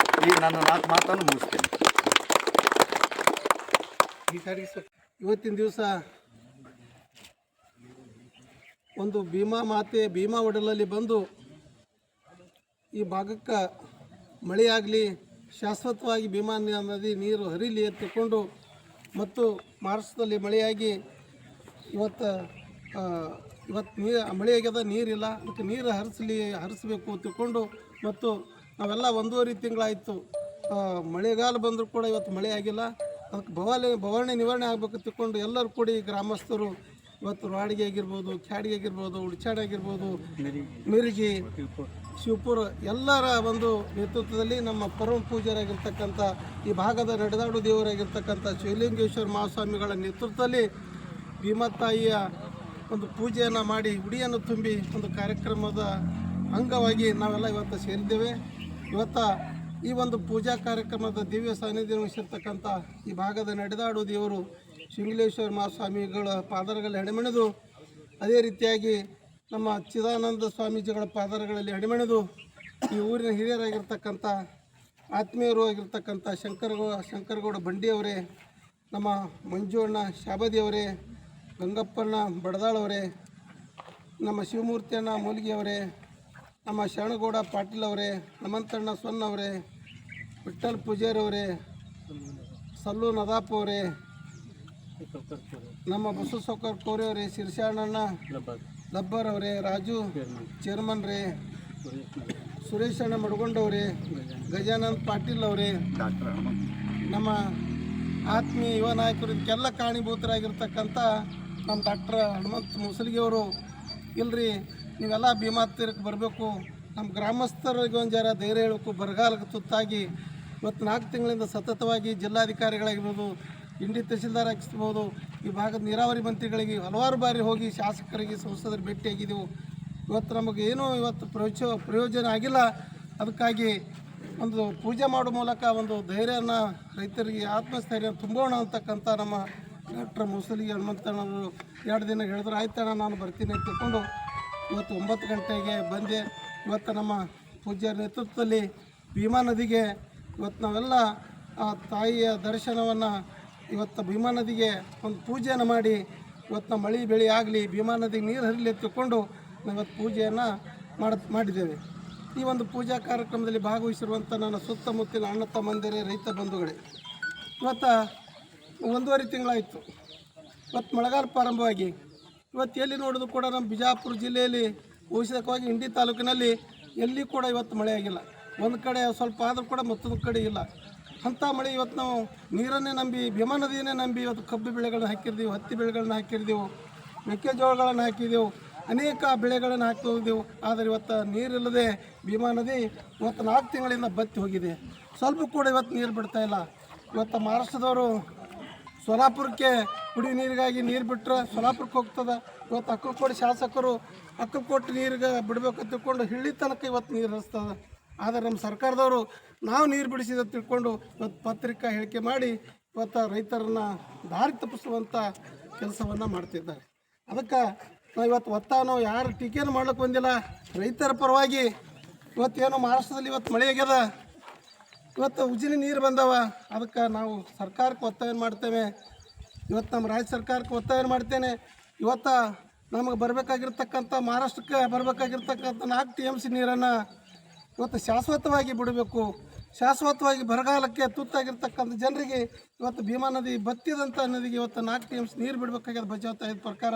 ಈ ನನ್ನ 4 ಮಾತನ್ನು ಮುಗಿಸ್ತೇನೆ. ಇವತ್ತಿನ ದಿವಸ ಒಂದು ಭೀಮಾ ಒಡಲಲ್ಲಿ ಬಂದು ಈ ಭಾಗಕ್ಕೆ ಮಳೆಯಾಗಲಿ, ಶಾಶ್ವತವಾಗಿ ಭೀಮಾ ನದಿ ನೀರು ಹರಿಲಿ ಎತ್ತಿಕೊಂಡು ಮತ್ತು ಮಾರ್ಚ್ದಲ್ಲಿ ಮಳೆಯಾಗಿ ಇವತ್ತು ಮಳೆಯಾಗ್ಯದ, ನೀರಿಲ್ಲ, ಅದಕ್ಕೆ ನೀರು ಹರಿಸಬೇಕು ತಿಳ್ಕೊಂಡು ಮತ್ತು ನಾವೆಲ್ಲ 1.5 ತಿಂಗಳಾಯಿತು ಮಳೆಗಾಲ ಬಂದರೂ ಕೂಡ ಇವತ್ತು ಮಳೆ ಆಗಿಲ್ಲ. ಅದಕ್ಕೆ ಬವಣೆ ನಿವಾರಣೆ ಆಗಬೇಕು ತಿಳ್ಕೊಂಡು ಎಲ್ಲರೂ ಕೂಡಿ ಗ್ರಾಮಸ್ಥರು ಇವತ್ತು ರಾಡಿಗೆ ಆಗಿರ್ಬೋದು, ಖ್ಯಾಡಿಗೆ ಆಗಿರ್ಬೋದು, ಉಡ್ಚಾಡಿ ಆಗಿರ್ಬೋದು, ಮಿರ್ಗಿ, ಶಿವಪುರ ಎಲ್ಲರ ಒಂದು ನೇತೃತ್ವದಲ್ಲಿ ನಮ್ಮ ಪರಮ ಪೂಜ್ಯರಾಗಿರ್ತಕ್ಕಂಥ ಈ ಭಾಗದ ನಡೆದಾಡು ದೇವರಾಗಿರ್ತಕ್ಕಂಥ ಶಿವಲಿಂಗೇಶ್ವರ ಮಹಾಸ್ವಾಮಿಗಳ ನೇತೃತ್ವದಲ್ಲಿ ಭೀಮಾತಾಯಿಯ ಒಂದು ಪೂಜೆಯನ್ನು ಮಾಡಿ ಉಡಿಯನ್ನು ತುಂಬಿ ಒಂದು ಕಾರ್ಯಕ್ರಮದ ಅಂಗವಾಗಿ ನಾವೆಲ್ಲ ಇವತ್ತು ಸೇರಿದ್ದೇವೆ. ಈ ಒಂದು ಪೂಜಾ ಕಾರ್ಯಕ್ರಮದ ದಿವ್ಯ ಸಾನ್ನಿಧ್ಯ ವಹಿಸಿರ್ತಕ್ಕಂಥ ಈ ಭಾಗದ ನಡೆದಾಡು ದೇವರು ಶಿವಲಿಂಗೇಶ್ವರ ಮಹಾಸ್ವಾಮಿಗಳ ಪಾದಗಳಲ್ಲಿ ಎಡೆಮೆಣೆದು, ಅದೇ ರೀತಿಯಾಗಿ ನಮ್ಮ ಚಿದಾನಂದ ಸ್ವಾಮೀಜಿಗಳ ಪಾದಗಳಲ್ಲಿ ಎಡೆಮೆಣೆದು ಈ ಊರಿನ ಹಿರಿಯರಾಗಿರ್ತಕ್ಕಂಥ ಆತ್ಮೀಯರು ಆಗಿರ್ತಕ್ಕಂಥ ಶಂಕರಗೌಡ ಬಂಡಿಯವರೇ, ನಮ್ಮ ಮಂಜುವಣ್ಣ ಶಾಬದಿಯವರೇ, ಗಂಗಪ್ಪಣ್ಣ ಬಡದಾಳವರೇ, ನಮ್ಮ ಶಿವಮೂರ್ತಿಯಣ್ಣ ಮೂಲಿಗೆಯವರೇ, ನಮ್ಮ ಶರಣಗೌಡ ಪಾಟೀಲ್ ಅವರೇ, ಹನುಮಂತಣ್ಣ ಸೊನ್ನವರೇ, ವಿಠ್ಠಲ್ ಪೂಜಾರವರೇ, ಸಲ್ಲು ನದಾಪ್ ಅವರೇ, ನಮ್ಮ ಬಸವ ಸೌಕರ್ ಕೋರೆಯವರೇ, ಶಿರ್ಷಾಣಣ್ಣ ಲಬ್ಬರ್ ಅವರೇ, ರಾಜು ಚೇರ್ಮನ್ ರೇ, ಸುರೇಶಣ್ಣ ಮಡಗೊಂಡವರೇ, ಗಜಾನಂದ್ ಪಾಟೀಲ್ ಅವರೇ, ನಮ್ಮ ಆತ್ಮೀಯ ಯುವ ನಾಯಕರು, ಇದಕ್ಕೆಲ್ಲ ಕಾರಣೀಭೂತರಾಗಿರ್ತಕ್ಕಂಥ ನಮ್ಮ ಡಾಕ್ಟರ್ ಹನುಮಂತ ಮುಸಲಿಗೆಯವರು, ಇಲ್ರಿ ನೀವೆಲ್ಲ ಭೀಮಾ ತೀರಕ್ಕೆ ಬರಬೇಕು, ನಮ್ಮ ಗ್ರಾಮಸ್ಥರಿಗೆ ಒಂದು ಜರ ಧೈರ್ಯ ಹೇಳಬೇಕು. ಬರಗಾಲಕ್ಕೆ ತುತ್ತಾಗಿ ಇವತ್ತು 4 ತಿಂಗಳಿಂದ ಸತತವಾಗಿ ಜಿಲ್ಲಾಧಿಕಾರಿಗಳಾಗಿರ್ಬೋದು, ಇಂಡಿ ತಹಸೀಲ್ದಾರ್ ಆಗಿರ್ಬೋದು, ಈ ಭಾಗದ ನೀರಾವರಿ ಮಂತ್ರಿಗಳಿಗೆ ಹಲವಾರು ಬಾರಿ ಹೋಗಿ ಶಾಸಕರಿಗೆ ಸಂಸದರು ಭೇಟಿಯಾಗಿದ್ದೆವು. ಇವತ್ತು ನಮಗೇನೂ ಪ್ರಯೋಜನ ಆಗಿಲ್ಲ. ಅದಕ್ಕಾಗಿ ಒಂದು ಪೂಜೆ ಮಾಡೋ ಮೂಲಕ ಒಂದು ಧೈರ್ಯನ ರೈತರಿಗೆ ಆತ್ಮಸ್ಥೈರ್ಯ ತುಂಬೋಣ ಅಂತಕ್ಕಂಥ ನಮ್ಮ ಡಾಕ್ಟರ್ ಮುಸಲಿಗೆ ಹನುಮಂತಣ್ಣವರು 2 ದಿನ ಹೇಳಿದ್ರು, ಆಯ್ತಣ್ಣ ನಾನು ಬರ್ತೀನಿ ಅಂತ ತಿಳ್ಕೊಂಡು ಇವತ್ತು 9 ಗಂಟೆಗೆ ಬಂದೆ. ಇವತ್ತು ನಮ್ಮ ಪೂಜ್ಯರ ನೇತೃತ್ವದಲ್ಲಿ ಭೀಮಾ ನದಿಗೆ ಇವತ್ತು ನಾವೆಲ್ಲ ಆ ತಾಯಿಯ ದರ್ಶನವನ್ನು ಇವತ್ತು ಭೀಮಾ ನದಿಗೆ ಒಂದು ಪೂಜೆಯನ್ನು ಮಾಡಿ ಇವತ್ತು ಮಳೆ ಬೆಳೆ ಆಗಲಿ, ಭೀಮಾ ನದಿಗೆ ನೀರು ಹರಿಲಿ ತಿಳ್ಕೊಂಡು ನಾವಿವತ್ತು ಪೂಜೆಯನ್ನು ಮಾಡಿದ್ದೇವೆ. ಈ ಒಂದು ಪೂಜಾ ಕಾರ್ಯಕ್ರಮದಲ್ಲಿ ಭಾಗವಹಿಸಿರುವಂಥ ನನ್ನ ಸುತ್ತಮುತ್ತಲಿನ ಅಣ್ಣ ತಮ್ಮಂದಿರೇ, ರೈತ ಬಂಧುಗಳೇ, ಇವತ್ತು 1.5 ತಿಂಗಳಾಯಿತು ಇವತ್ತು ಮಳೆಗಾಲ ಪ್ರಾರಂಭವಾಗಿ. ಇವತ್ತು ಎಲ್ಲಿ ನೋಡೋದು ಕೂಡ ನಮ್ಮ ಬಿಜಾಪುರ ಜಿಲ್ಲೆಯಲ್ಲಿ ವಿಶೇಷವಾಗಿ ಇಂಡಿ ತಾಲೂಕಿನಲ್ಲಿ ಎಲ್ಲಿ ಕೂಡ ಇವತ್ತು ಮಳೆ ಆಗಿಲ್ಲ. ಒಂದು ಕಡೆ ಸ್ವಲ್ಪ ಆದರೂ ಕೂಡ ಮತ್ತೊಂದು ಕಡೆ ಇಲ್ಲ. ಅಂಥ ಮಳೆ ಇವತ್ತು ನಾವು ನೀರನ್ನೇ ನಂಬಿ, ಭೀಮಾ ನದಿಯನ್ನೇ ನಂಬಿ ಇವತ್ತು ಕಬ್ಬು ಬೆಳೆಗಳನ್ನ ಹಾಕಿರ್ದೆವು, ಹತ್ತಿ ಬೆಳೆಗಳನ್ನ ಹಾಕಿರ್ದೆವು, ಮೆಕ್ಕೆಜೋಳಗಳನ್ನು ಹಾಕಿದೆವು, ಅನೇಕ ಬೆಳೆಗಳನ್ನು ಹಾಕಿದೆವು. ಆದರೆ ಇವತ್ತು ನೀರಿಲ್ಲದೆ ಭೀಮಾ ನದಿ ಇವತ್ತು 4 ತಿಂಗಳಿಂದ ಬತ್ತಿ ಹೋಗಿದೆ. ಸ್ವಲ್ಪ ಕೂಡ ಇವತ್ತು ನೀರು ಬಿಡ್ತಾಯಿಲ್ಲ. ಇವತ್ತು ಮಹಾರಾಷ್ಟ್ರದವರು ಸೊಲಾಪುರಕ್ಕೆ ಕುಡಿ ನೀರಿಗಾಗಿ ನೀರು ಬಿಟ್ಟರೆ ಸೊಲಾಪುರಕ್ಕೆ ಹೋಗ್ತದೆ. ಇವತ್ತು ಅಕ್ಕಲಕೋಟೆ ಶಾಸಕರು ಅಕ್ಕಲಕೋಟೆ ನೀರಿಗೆ ಬಿಡಬೇಕು ತಿಳ್ಕೊಂಡು ಹಿಳ್ಳಿ ತನಕ ಇವತ್ತು ನೀರು ಹರಿಸ್ತದೆ. ಆದರೆ ನಮ್ಮ ಸರ್ಕಾರದವರು ನಾವು ನೀರು ಬಿಡಿಸಿದ ತಿಳ್ಕೊಂಡು ಇವತ್ತು ಪತ್ರಿಕಾ ಹೇಳಿಕೆ ಮಾಡಿ ಇವತ್ತು ರೈತರನ್ನು ದಾರಿ ತಪ್ಪಿಸುವಂಥ ಕೆಲಸವನ್ನು ಮಾಡ್ತಿದ್ದಾರೆ. ಅದಕ್ಕೆ ನಾವು ಇವತ್ತು ನಾವು ಯಾರು ಟೀಕೆಯನ್ನು ಮಾಡ್ಲಿಕ್ಕೆ ಬಂದಿಲ್ಲ. ರೈತರ ಪರವಾಗಿ ಇವತ್ತೇನು ಮಹಾರಾಷ್ಟ್ರದಲ್ಲಿ ಇವತ್ತು ಮಳೆ ಆಗ್ಯದ, ಇವತ್ತು ಉಜಿನಿ ನೀರು ಬಂದವ, ಅದಕ್ಕೆ ನಾವು ಸರ್ಕಾರಕ್ಕೆ ಒತ್ತಾಯ ಮಾಡ್ತೇವೆ. ಇವತ್ತು ನಮ್ಮ ರಾಜ್ಯ ಸರ್ಕಾರಕ್ಕೆ ಒತ್ತಾಯ ಮಾಡ್ತೇನೆ. ಇವತ್ತು ನಮಗೆ ಬರಬೇಕಾಗಿರ್ತಕ್ಕಂಥ ಮಹಾರಾಷ್ಟ್ರಕ್ಕೆ ಬರಬೇಕಾಗಿರ್ತಕ್ಕಂಥ 4 TMC ನೀರನ್ನು ಇವತ್ತು ಶಾಶ್ವತವಾಗಿ ಬಿಡಬೇಕು. ಶಾಶ್ವತವಾಗಿ ಬರಗಾಲಕ್ಕೆ ತುತ್ತಾಗಿರ್ತಕ್ಕಂಥ ಜನರಿಗೆ ಇವತ್ತು ಭೀಮಾ ನದಿ ಬತ್ತಿದಂಥ ನದಿಗೆ ಇವತ್ತು 4 TMC ನೀರು ಬಿಡಬೇಕಾಗ್ಯದ. ಬಚಾವತಾಯದ ಪ್ರಕಾರ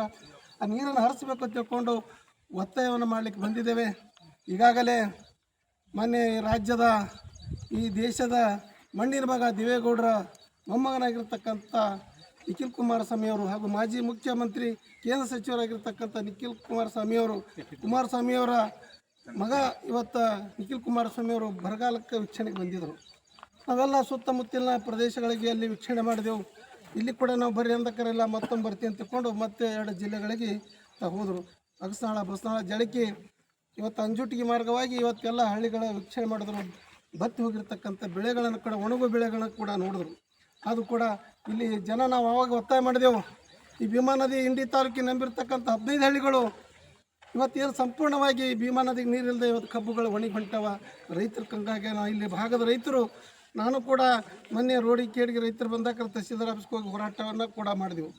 ಆ ನೀರನ್ನು ಹರಿಸಬೇಕು ಅಂತ ತಿಳ್ಕೊಂಡು ಒತ್ತಾಯವನ್ನು ಮಾಡಲಿಕ್ಕೆ ಬಂದಿದ್ದೇವೆ. ಈಗಾಗಲೇ ಮೊನ್ನೆ ರಾಜ್ಯದ ಈ ದೇಶದ ಮಣ್ಣಿನ ಮಗ ದೇವೇಗೌಡರ ಮೊಮ್ಮಗನಾಗಿರ್ತಕ್ಕಂಥ ನಿಖಿಲ್ ಕುಮಾರಸ್ವಾಮಿಯವರು ಹಾಗೂ ಮಾಜಿ ಮುಖ್ಯಮಂತ್ರಿ ಕೇಂದ್ರ ಸಚಿವರಾಗಿರ್ತಕ್ಕಂಥ ಕುಮಾರಸ್ವಾಮಿಯವರ ಮಗ ಇವತ್ತು ನಿಖಿಲ್ ಕುಮಾರಸ್ವಾಮಿಯವರು ಬರಗಾಲಕ್ಕೆ ವೀಕ್ಷಣೆಗೆ ಬಂದಿದ್ದರು. ನಾವೆಲ್ಲ ಸುತ್ತಮುತ್ತಲಿನ ಪ್ರದೇಶಗಳಿಗೆ ಅಲ್ಲಿ ವೀಕ್ಷಣೆ ಮಾಡಿದೆವು. ಇಲ್ಲಿ ಕೂಡ ನಾವು ಬರ್ರಿ ಅಂದಕರೆಲ್ಲ ಮತ್ತೊಮ್ಮೆ ಬರ್ತೀವಿ ಅಂತ ತಿಳ್ಕೊಂಡು ಮತ್ತೆ 2 ಜಿಲ್ಲೆಗಳಿಗೆ ಹೋದರು. ಅಗಸನಾಳ, ಬಸನಾಳ, ಜಳಕಿ, ಇವತ್ತು ಅಂಜುಟಿಗೆ ಮಾರ್ಗವಾಗಿ ಇವತ್ತೆಲ್ಲ ಹಳ್ಳಿಗಳ ವೀಕ್ಷಣೆ ಮಾಡಿದ್ರು. ಬತ್ತಿ ಹೋಗಿರ್ತಕ್ಕಂಥ ಬೆಳೆಗಳನ್ನು ಕೂಡ, ಒಣಗು ಬೆಳೆಗಳನ್ನು ಕೂಡ ನೋಡಿದ್ರು. ಅದು ಕೂಡ ಇಲ್ಲಿ ಜನ ನಾವು ಆವಾಗ ಒತ್ತಾಯ ಮಾಡಿದೆವು. ಈ ಭೀಮಾ ನದಿ ಇಂಡಿ ತಾಲೂಕಿಗೆ ನಂಬಿರ್ತಕ್ಕಂಥ 15 ಹಳ್ಳಿಗಳು ಇವತ್ತೇನು ಸಂಪೂರ್ಣವಾಗಿ ಭೀಮಾ ನದಿಗೆ ನೀರಿಲ್ಲದೆ ಇವತ್ತು ಕಬ್ಬುಗಳು ಒಣಗಿ ಹೊಂಟವ. ರೈತರು ಕಂಗಾಗಿ ಇಲ್ಲಿ ಭಾಗದ ರೈತರು, ನಾನು ಕೂಡ ಮೊನ್ನೆ ರೋಡಿಗೆ ಕೇಡಿಗೆ ರೈತರು ಬಂದಾಗ ತಹಸೀಲ್ದಾರ್ ಆಫೀಸ್ಗೆ ಹೋಗಿ ಹೋರಾಟವನ್ನು ಕೂಡ ಮಾಡಿದೆವು.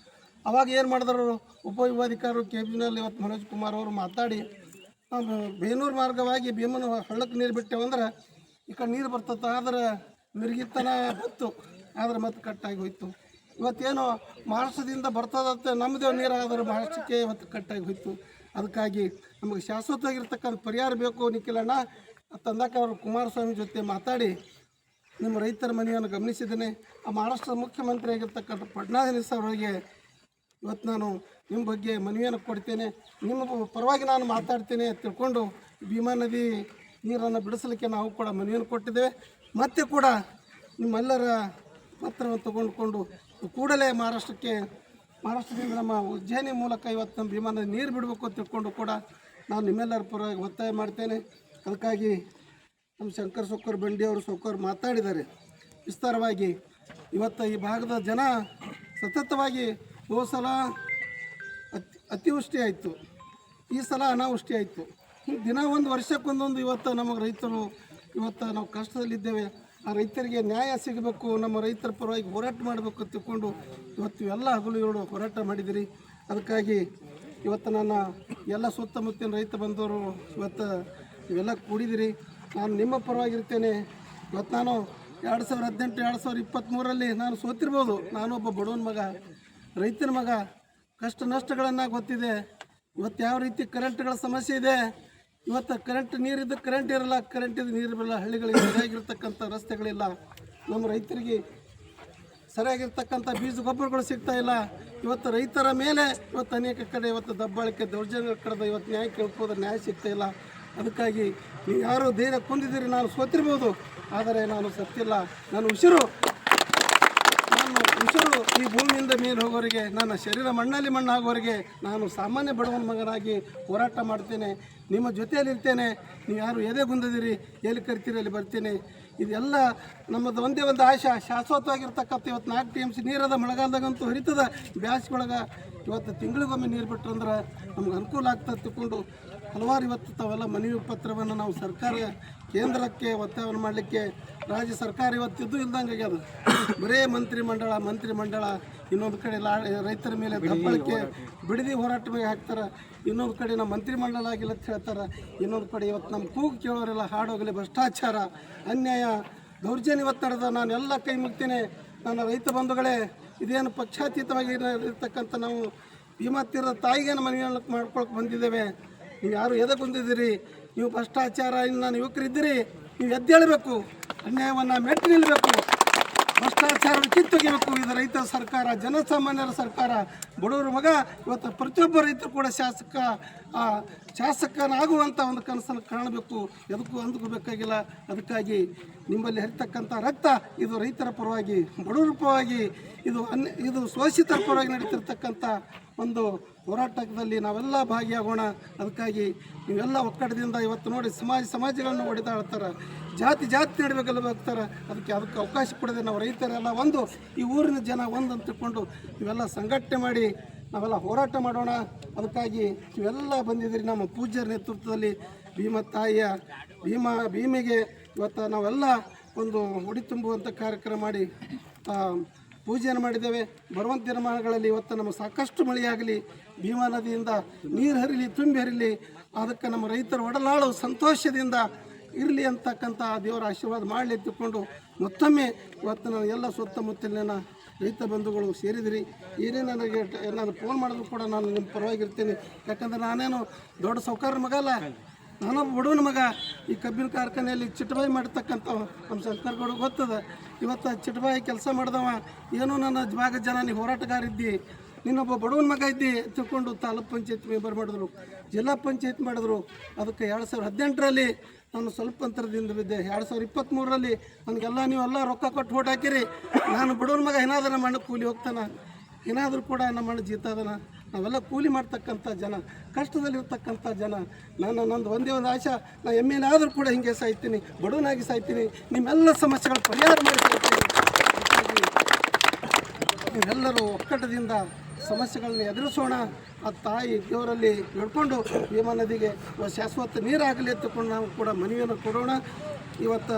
ಅವಾಗ ಏನು ಮಾಡಿದ್ರು ಉಪವಿಭಾಗಾಧಿಕಾರಿ KBನಲ್ಲಿ ಇವತ್ತು ಮನೋಜ್ ಕುಮಾರ್ ಅವರು ಮಾತಾಡಿ ಬೇನೂರು ಮಾರ್ಗವಾಗಿ ಭೀಮನ ಹಳ್ಳಕ್ಕೆ ನೀರು ಬಿಟ್ಟೆವಂದ್ರೆ ಈ ಕಡೆ ನೀರು ಬರ್ತದೆ, ಆದ್ರೆ ಮಿರ್ಗಿತನ ಬತ್ತು, ಆದ್ರೆ ಮತ್ತೆ ಕಟ್ಟಾಗಿ ಹೋಯ್ತು. ಇವತ್ತೇನು ಮಹಾರಾಷ್ಟ್ರದಿಂದ ಬರ್ತದಂತೆ ನಮ್ಮದೇ ನೀರು, ಆದರೆ ಮಹಾರಾಷ್ಟ್ರಕ್ಕೆ ಇವತ್ತು ಕಟ್ಟಾಗಿ ಹೋಯ್ತು. ಅದಕ್ಕಾಗಿ ನಮಗೆ ಶಾಶ್ವತವಾಗಿರ್ತಕ್ಕಂಥ ಪರಿಹಾರ ಬೇಕು. ನಿಖಿಲಣ್ಣ ತಂದಾಕ ಅವರು ಕುಮಾರಸ್ವಾಮಿ ಜೊತೆ ಮಾತಾಡಿ ನಿಮ್ಮ ರೈತರ ಮನೆಯನ್ನು ಗಮನಿಸಿದ್ದೇನೆ. ಆ ಮಹಾರಾಷ್ಟ್ರದ ಮುಖ್ಯಮಂತ್ರಿ ಆಗಿರ್ತಕ್ಕಂಥ ಫಡ್ನವೀಸ್ ಅವರಿಗೆ ಇವತ್ತು ನಾನು ನಿಮ್ಮ ಬಗ್ಗೆ ಮನವಿಯನ್ನು ಕೊಡ್ತೇನೆ, ನಿಮ್ಮ ಪರವಾಗಿ ನಾನು ಮಾತಾಡ್ತೇನೆ ತಿಳ್ಕೊಂಡು ಭೀಮಾ ನದಿ ನೀರನ್ನು ಬಿಡಿಸಲಿಕ್ಕೆ ನಾವು ಕೂಡ ಮನವಿಯನ್ನು ಕೊಟ್ಟಿದ್ದೇವೆ. ಮತ್ತೆ ಕೂಡ ನಿಮ್ಮೆಲ್ಲರ ಪತ್ರವನ್ನು ತಗೊಂಡುಕೊಂಡು ಕೂಡಲೇ ಮಹಾರಾಷ್ಟ್ರದಿಂದ ನಮ್ಮ ಉಜ್ಜಯಿನಿ ಮೂಲಕ ಇವತ್ತು ನಮ್ಮ ಭೀಮಾ ನದಿ ನೀರು ಬಿಡಬೇಕು ಅಂತ ತಿಳ್ಕೊಂಡು ಕೂಡ ನಾನು ನಿಮ್ಮೆಲ್ಲರ ಪರವಾಗಿ ಒತ್ತಾಯ ಮಾಡ್ತೇನೆ. ಅದಕ್ಕಾಗಿ ನಮ್ಮ ಶಂಕರ್ ಸೌಕರ್ ಬಂಡಿಯವರು ಸೌಕರ್ ಮಾತಾಡಿದ್ದಾರೆ ವಿಸ್ತಾರವಾಗಿ. ಇವತ್ತು ಈ ಭಾಗದ ಜನ ಸತತವಾಗಿ ಹೋದ ಸಲ ಅತಿವೃಷ್ಟಿ ಆಯಿತು, ಈ ಸಲ ಅನಾವೃಷ್ಟಿ ಆಯಿತು. ದಿನ ಒಂದು ವರ್ಷಕ್ಕೊಂದೊಂದು ಇವತ್ತು ನಮಗೆ ರೈತರು ಇವತ್ತು ನಾವು ಕಷ್ಟದಲ್ಲಿದ್ದೇವೆ. ಆ ರೈತರಿಗೆ ನ್ಯಾಯ ಸಿಗಬೇಕು, ನಮ್ಮ ರೈತರ ಪರವಾಗಿ ಹೋರಾಟ ಮಾಡಬೇಕು ಅಂತ ತಿಳ್ಕೊಂಡು ಇವತ್ತು ಎಲ್ಲ ಹಗಲು ಇವರು ಹೋರಾಟ ಮಾಡಿದಿರಿ. ಅದಕ್ಕಾಗಿ ಇವತ್ತು ನನ್ನ ಎಲ್ಲ ಸುತ್ತಮುತ್ತಿನ ರೈತ ಬಂದವರು ಇವತ್ತು ಇವೆಲ್ಲ ಕೂಡಿದಿರಿ. ನಾನು ನಿಮ್ಮ ಪರವಾಗಿರ್ತೇನೆ. ಇವತ್ತು ನಾನು 2018 2023ರಲ್ಲಿ ನಾನು ಸೋತಿರ್ಬೋದು. ನಾನೊಬ್ಬ ಬಡವನ ಮಗ, ರೈತನ ಮಗ, ಕಷ್ಟ ನಷ್ಟಗಳನ್ನು ಗೊತ್ತಿದೆ. ಇವತ್ತು ಯಾವ ರೀತಿ ಕರೆಂಟ್ಗಳ ಸಮಸ್ಯೆ ಇದೆ. ಇವತ್ತು ನೀರಿದ್ದು ಕರೆಂಟ್ ಇರಲ್ಲ, ಕರೆಂಟಿದ್ದು ನೀರು ಬರಲ್ಲ, ಹಳ್ಳಿಗಳಿಗೆ ಸರಿಯಾಗಿರ್ತಕ್ಕಂಥ ರಸ್ತೆಗಳಿಲ್ಲ, ನಮ್ಮ ರೈತರಿಗೆ ಸರಿಯಾಗಿರ್ತಕ್ಕಂಥ ಬೀಜ ಗೊಬ್ಬರಗಳು ಸಿಗ್ತಾ ಇಲ್ಲ. ಇವತ್ತು ರೈತರ ಮೇಲೆ ಇವತ್ತು ಅನೇಕ ಕಡೆ ಇವತ್ತು ದಬ್ಬಾಳಿಕೆ ದೌರ್ಜನ್ಯಗಳ ಕಡೆದ ಇವತ್ತು ನ್ಯಾಯ ಕೇಳ್ಕೋದ್ರೆ ನ್ಯಾಯ ಸಿಗ್ತಾ ಇಲ್ಲ. ಅದಕ್ಕಾಗಿ ನೀವು ಯಾರು ಧೈರ್ಯ ಕುಂದಿದ್ದೀರಿ. ನಾನು ಸೋತಿರ್ಬೋದು, ಆದರೆ ನಾನು ಸತ್ತಿಲ್ಲ. ನನ್ನ ಉಸಿರು ಈ ಭೂಮಿಯಿಂದ ಮೇಲೆ ಹೋಗೋರಿಗೆ, ನನ್ನ ಶರೀರ ಮಣ್ಣಲ್ಲಿ ಮಣ್ಣಾಗೋರಿಗೆ ನಾನು ಸಾಮಾನ್ಯ ಬಡವನ ಮಗನಾಗಿ ಹೋರಾಟ ಮಾಡ್ತೇನೆ. ನಿಮ್ಮ ಜೊತೆಯಲ್ಲಿರ್ತೇನೆ. ನೀವು ಯಾರು ಎದೆಗುಂದಿದ್ದೀರಿ, ಎಲ್ಲಿ ಕರಿತೀರಿ ಅಲ್ಲಿ ಬರ್ತೀನಿ. ಇದೆಲ್ಲ ನಮ್ಮದು ಒಂದೇ ಒಂದು ಆಶೆ, ಶಾಶ್ವತವಾಗಿರ್ತಕ್ಕಂಥ ಇವತ್ತು 4 TMC ನೀರದ ಮಳೆಗಾಲದಾಗಂತೂ ಹರಿತದ. ಬ್ಯಾಸ್ಗೊಳಗೆ ಇವತ್ತು ತಿಂಗಳಿಗೊಮ್ಮೆ ನೀರು ಬಿಟ್ಟರಂದ್ರೆ ನಮ್ಗೆ ಅನುಕೂಲ ಆಗ್ತದೆ ತಿಳ್ಕೊಂಡು ಹಲವಾರು ಇವತ್ತು ತಾವೆಲ್ಲ ಮನವಿ ಪತ್ರವನ್ನು ನಾವು ಸರ್ಕಾರ ಕೇಂದ್ರಕ್ಕೆ ಒತ್ತಾಯವನ್ನು ಮಾಡಲಿಕ್ಕೆ ರಾಜ್ಯ ಸರ್ಕಾರ ಇವತ್ತಿದ್ದು ಇಲ್ದಂಗೆ ಆಗ್ಯದ. ಬರೇ ಮಂತ್ರಿಮಂಡಳ ಇನ್ನೊಂದು ಕಡೆ ರೈತರ ಮೇಲೆ ದಬ್ಬಾಳಿಕೆ ಬಿಡದಿ ಹೋರಾಟ ಮೇಲೆ ಹಾಕ್ತಾರೆ. ಇನ್ನೊಂದು ಕಡೆ ನಮ್ಮ ಮಂತ್ರಿಮಂಡಲ ಆಗಿಲ್ಲ ಅಂತ ಹೇಳ್ತಾರೆ. ಇನ್ನೊಂದು ಕಡೆ ಇವತ್ತು ನಮ್ಮ ಕೂಗು ಕೇಳೋರೆಲ್ಲ ಹಾಡೋಗಲಿ ಭ್ರಷ್ಟಾಚಾರ, ಅನ್ಯಾಯ, ದೌರ್ಜನ್ಯ ಇವತ್ತು ನಡೆದ. ನಾನು ಎಲ್ಲ ಕೈ ಮುಗ್ತೇನೆ. ನನ್ನ ರೈತ ಬಂಧುಗಳೇ, ಇದೇನು ಪಕ್ಷಾತೀತವಾಗಿ ಇರ್ತಕ್ಕಂಥ ನಾವು ಭೀಮಾ ತೀರದ ತಾಯಿಗೇನು ಮನವಿಯನ್ನು ಮಾಡ್ಕೊಳಕ್ಕೆ ಬಂದಿದ್ದೇವೆ. ನೀವು ಯಾರು ಎದೆಗುಂದಿದ್ದೀರಿ, ನೀವು ಭ್ರಷ್ಟಾಚಾರ ನಾನು ಯುವಕರಿದ್ದೀರಿ, ನೀವು ಎದ್ದೇಳಬೇಕು, ಅನ್ಯಾಯವನ್ನು ಮೆಟ್ಟಿ ನಿಲ್ಲಬೇಕು, ಭ್ರಷ್ಟಾಚಾರ ಕಿತ್ತೊಗಿಬೇಕು. ಇದು ರೈತರ ಸರ್ಕಾರ, ಜನಸಾಮಾನ್ಯರ ಸರ್ಕಾರ, ಬಡವರ ಮಗ. ಇವತ್ತು ಪ್ರತಿಯೊಬ್ಬ ರೈತರು ಕೂಡ ಶಾಸಕನಾಗುವಂಥ ಒಂದು ಕನಸನ್ನು ಕಾಣಬೇಕು. ಎದಕ್ಕೂ ಅಂದುಕೋಬೇಕಾಗಿಲ್ಲ. ಅದಕ್ಕಾಗಿ ನಿಮ್ಮಲ್ಲಿ ಹರಿತಕ್ಕಂಥ ರಕ್ತ ಇದು ರೈತರ ಪರವಾಗಿ, ಬಡವರ ಪರವಾಗಿ, ಇದು ಶೋಷಿತರ ಪರವಾಗಿ ನಡೀತಿರ್ತಕ್ಕಂಥ ಒಂದು ಹೋರಾಟದಲ್ಲಿ ನಾವೆಲ್ಲ ಭಾಗಿಯಾಗೋಣ. ಅದಕ್ಕಾಗಿ ನೀವೆಲ್ಲ ಒಕ್ಕಡದಿಂದ ಇವತ್ತು ನೋಡಿ ಸಮಾಜಗಳನ್ನು ಹೊಡೆದಾಡ್ತಾರೆ, ಜಾತಿ ನಡುವೆಲ್ಲ ಹೋಗ್ತಾರೆ. ಅದಕ್ಕೆ ಅವಕಾಶ ಕೊಡದೆ ನಾವು ರೈತರೆಲ್ಲ ಒಂದು, ಈ ಊರಿನ ಜನ ಒಂದು ಅಂತ ತಿಳ್ಕೊಂಡು ಇವೆಲ್ಲ ಸಂಘಟನೆ ಮಾಡಿ ನಾವೆಲ್ಲ ಹೋರಾಟ ಮಾಡೋಣ. ಅದಕ್ಕಾಗಿ ಇವೆಲ್ಲ ಬಂದಿದ್ದೀರಿ ನಮ್ಮ ಪೂಜ್ಯರ ನೇತೃತ್ವದಲ್ಲಿ. ಭೀಮಿಗೆ ಇವತ್ತು ನಾವೆಲ್ಲ ಒಂದು ಉಡಿ ತುಂಬುವಂಥ ಕಾರ್ಯಕ್ರಮ ಮಾಡಿ ಪೂಜೆಯನ್ನು ಮಾಡಿದ್ದೇವೆ. ಬರುವಂಥ ದಿನಮಾನಗಳಲ್ಲಿ ಇವತ್ತು ನಮಗೆ ಸಾಕಷ್ಟು ಮಳೆಯಾಗಲಿ, ಭೀಮಾ ನದಿಯಿಂದ ನೀರು ಹರಿಲಿ, ತುಂಬಿ ಹರಿಲಿ, ಅದಕ್ಕೆ ನಮ್ಮ ರೈತರ ಒಡಲಾಳು ಸಂತೋಷದಿಂದ ಇರಲಿ ಅಂತಕ್ಕಂಥ ದೇವರ ಆಶೀರ್ವಾದ ಮಾಡಲಿ ಎತ್ತಿಕೊಂಡು ಮತ್ತೊಮ್ಮೆ ಇವತ್ತು ನಾವು ಎಲ್ಲ ಸುತ್ತಮುತ್ತಲಿನ ರೈತ ಬಂಧುಗಳು ಸೇರಿದಿರಿ. ಏನೇ ನನಗೆ ನಾನು ಫೋನ್ ಮಾಡಿದ್ರು ಕೂಡ ನಾನು ನಿಮ್ಮ ಪರವಾಗಿರ್ತೀನಿ. ಯಾಕಂದರೆ ನಾನೇನು ದೊಡ್ಡ ಸಾಹುಕಾರ ಮಗ ಅಲ್ಲ, ನಾನೊಬ್ಬ ಬಡವನ ಮಗ. ಈ ಕಬ್ಬಿನ ಕಾರ್ಖಾನೆಯಲ್ಲಿ ಚಿಟ್ಟಬಾಯಿ ಮಾಡ್ತಕ್ಕಂಥ ನಮ್ಮ ಶಂಕರಗೌಡ ಗೊತ್ತದ. ಇವತ್ತು ಚಿಟ್ಟಬಾಯಿ ಕೆಲಸ ಮಾಡಿದವ ಏನೋ ನನ್ನ ಭಾಗ ಜನ ನೀ ಹೋರಾಟಗಾರ ಇದ್ದಿ, ನೀನೊಬ್ಬ ಬಡವನ ಮಗ ಇದ್ದಿ ತಿಳ್ಕೊಂಡು ತಾಲೂಕ್ ಪಂಚಾಯತ್ ಮೆಂಬರ್ ಮಾಡಿದ್ರು, ಜಿಲ್ಲಾ ಪಂಚಾಯತ್ ಮಾಡಿದ್ರು. ಅದಕ್ಕೆ 2018ರಲ್ಲಿ ನಾನು ಸ್ವಲ್ಪ ಅಂತರದಿಂದ ಬಿದ್ದೆ. 2023ರಲ್ಲಿ ನನಗೆಲ್ಲ ನೀವೆಲ್ಲ ರೊಕ್ಕ ಕೊಟ್ಟು ಓಟ್ ಹಾಕಿರಿ. ನಾನು ಬಡವನ ಮಗ ಏನಾದರೂ ನಮ್ಮ ಅಣ್ಣ ಕೂಲಿ ಹೋಗ್ತಾನೆ, ಏನಾದರೂ ಕೂಡ ನಮ್ಮ ಅಣ್ಣ ಜೀತ ಅದನ. ನಾವೆಲ್ಲ ಕೂಲಿ ಮಾಡ್ತಕ್ಕಂಥ ಜನ, ಕಷ್ಟದಲ್ಲಿರ್ತಕ್ಕಂಥ ಜನ. ನಂದು ಒಂದೇ ಒಂದು ಆಶೆ, ನಾನು ಎಮ್ಮೆನಾದರೂ ಕೂಡ ಹಿಂಗೆ ಸಾಯ್ತೀನಿ, ಬಡವನಾಗಿ ಸಾಯ್ತೀನಿ, ನಿಮ್ಮೆಲ್ಲ ಸಮಸ್ಯೆಗಳು ಪರಿಹಾರ ಮಾಡಿ ಸಾಯ್ತೀನಿ. ನೀವೆಲ್ಲರೂ ಒಕ್ಕಟ್ಟದಿಂದ ಸಮಸ್ಯೆಗಳನ್ನ ಎದುರಿಸೋಣ. ಆ ತಾಯಿ ದೇವರಲ್ಲಿ ಹಿಡ್ಕೊಂಡು ಭೀಮಾ ನದಿಗೆ ಶಾಶ್ವತ ನೀರಾಗಲಿ ಎತ್ತುಕೊಂಡು ನಾವು ಕೂಡ ಮನವಿಯನ್ನು ಕೊಡೋಣ. ಇವತ್ತು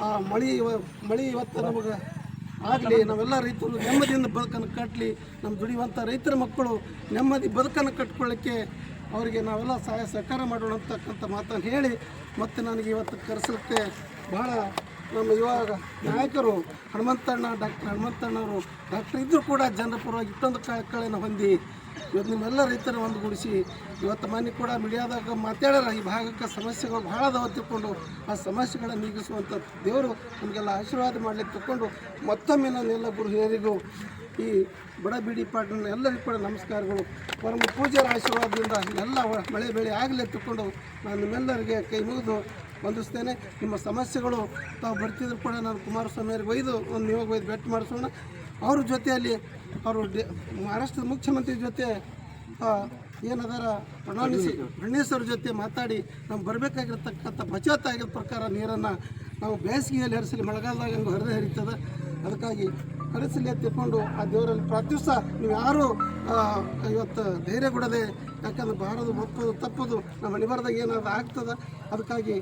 ಆ ಮಳೆ ಇವತ್ತು ನಮಗೆ ಆಗಲಿ, ನಾವೆಲ್ಲ ರೈತರು ನೆಮ್ಮದಿಯಿಂದ ಬದುಕನ್ನು ಕಟ್ಟಲಿ. ನಮ್ಮ ದುಡಿಯುವಂಥ ರೈತರ ಮಕ್ಕಳು ನೆಮ್ಮದಿ ಬದುಕನ್ನು ಕಟ್ಕೊಳ್ಳೋಕ್ಕೆ ಅವರಿಗೆ ನಾವೆಲ್ಲ ಸಹಾಯ ಸಹಕಾರ ಮಾಡೋಣ ಅಂತಕ್ಕಂಥ ಮಾತನ್ನು ಹೇಳಿ, ಮತ್ತು ನನಗೆ ಇವತ್ತು ಕರೆಸಲಿಕ್ಕೆ ಭಾಳ ನಮ್ಮ ಇವಾಗ ನಾಯಕರು ಹನುಮಂತಣ್ಣ, ಡಾಕ್ಟರ್ ಹನುಮಂತಣ್ಣವರು ಡಾಕ್ಟರ್ ಇದ್ದರೂ ಕೂಡ ಜನರ ಪರವಾಗಿ ಇಷ್ಟೊಂದು ಕಳೆಯನ್ನು ಹೊಂದಿ ಇವತ್ತು ನಿಮ್ಮೆಲ್ಲ ರೈತರ ಒಂದುಗೂಡಿಸಿ ಇವತ್ತು ಮನೆ ಕೂಡ ಮೀಡಿಯಾದಾಗ ಮಾತಾಡ್ಯಾರ. ಈ ಭಾಗಕ್ಕೆ ಸಮಸ್ಯೆಗಳು ಭಾಳ ಅದಾವ ತಿಳ್ಕೊಂಡು ಆ ಸಮಸ್ಯೆಗಳನ್ನು ನೀಗಿಸುವಂಥ ದೇವರು ನಮಗೆಲ್ಲ ಆಶೀರ್ವಾದ ಮಾಡಲಿಕ್ಕೆ ತಿಳ್ಕೊಂಡು ಮತ್ತೊಮ್ಮೆ ನಾನು ಎಲ್ಲ ಗುರು ಹಿರಿಯರಿಗೂ ಈ ಬಡ ಬಿಡಿ ಪಾಟನ ಎಲ್ಲರಿಗೂ ಕೂಡ ನಮಸ್ಕಾರಗಳು. ಪರಮ ಪೂಜೆಯ ಆಶೀರ್ವಾದದಿಂದ ಎಲ್ಲ ಮಳೆ ಬೆಳೆ ಆಗಲಿ ತಿಳ್ಕೊಂಡು ನಾನು ನಿಮ್ಮೆಲ್ಲರಿಗೆ ಕೈ ಮುಗಿದು ವಂದಿಸ್ತೇನೆ. ನಿಮ್ಮ ಸಮಸ್ಯೆಗಳು ತಾವು ಬರ್ತಿದ್ರು ಕೂಡ ನಾನು ಕುಮಾರಸ್ವಾಮಿ ಅವ್ರಿಗೆ ಒಯ್ದು ಒಂದು ನಿಯೋಗ ಒಯ್ದು ಭೇಟಿ ಮಾಡಿಸೋಣ. ಅವ್ರ ಜೊತೆಯಲ್ಲಿ ಅವರು ಮಹಾರಾಷ್ಟ್ರದ ಮುಖ್ಯಮಂತ್ರಿ ಜೊತೆ ಏನದಾರ ಫಡ್ನವೀಸ್ ಅವ್ರ ಜೊತೆ ಮಾತಾಡಿ ನಮ್ಗೆ ಬರಬೇಕಾಗಿರ್ತಕ್ಕಂಥ ಬಚತ್ ಆಗಿರೋ ಪ್ರಕಾರ ನೀರನ್ನು ನಾವು ಬೇಸಿಗೆಯಲ್ಲಿ ಹರಿಸಲಿ, ಮಳೆಗಾಲದಾಗ ಹಂಗೆ ಹರಿದೇ ಹರಿತದೆ. ಅದಕ್ಕಾಗಿ ಹರಿಸಲಿ ಎತ್ತಿಕೊಂಡು ಆ ದೇವರಲ್ಲಿ ಪ್ರಾರ್ಥಿಸ್ತಾ ನೀವು ಯಾರು ಇವತ್ತು ಧೈರ್ಯ ಕೊಡದೆ, ಯಾಕಂದ್ರೆ ಬಾರದು ಒಪ್ಪೋದು ತಪ್ಪೋದು ನಮ್ಮ ನಿವಾರದಾಗ ಏನಾದ್ರು ಆಗ್ತದೆ. ಅದಕ್ಕಾಗಿ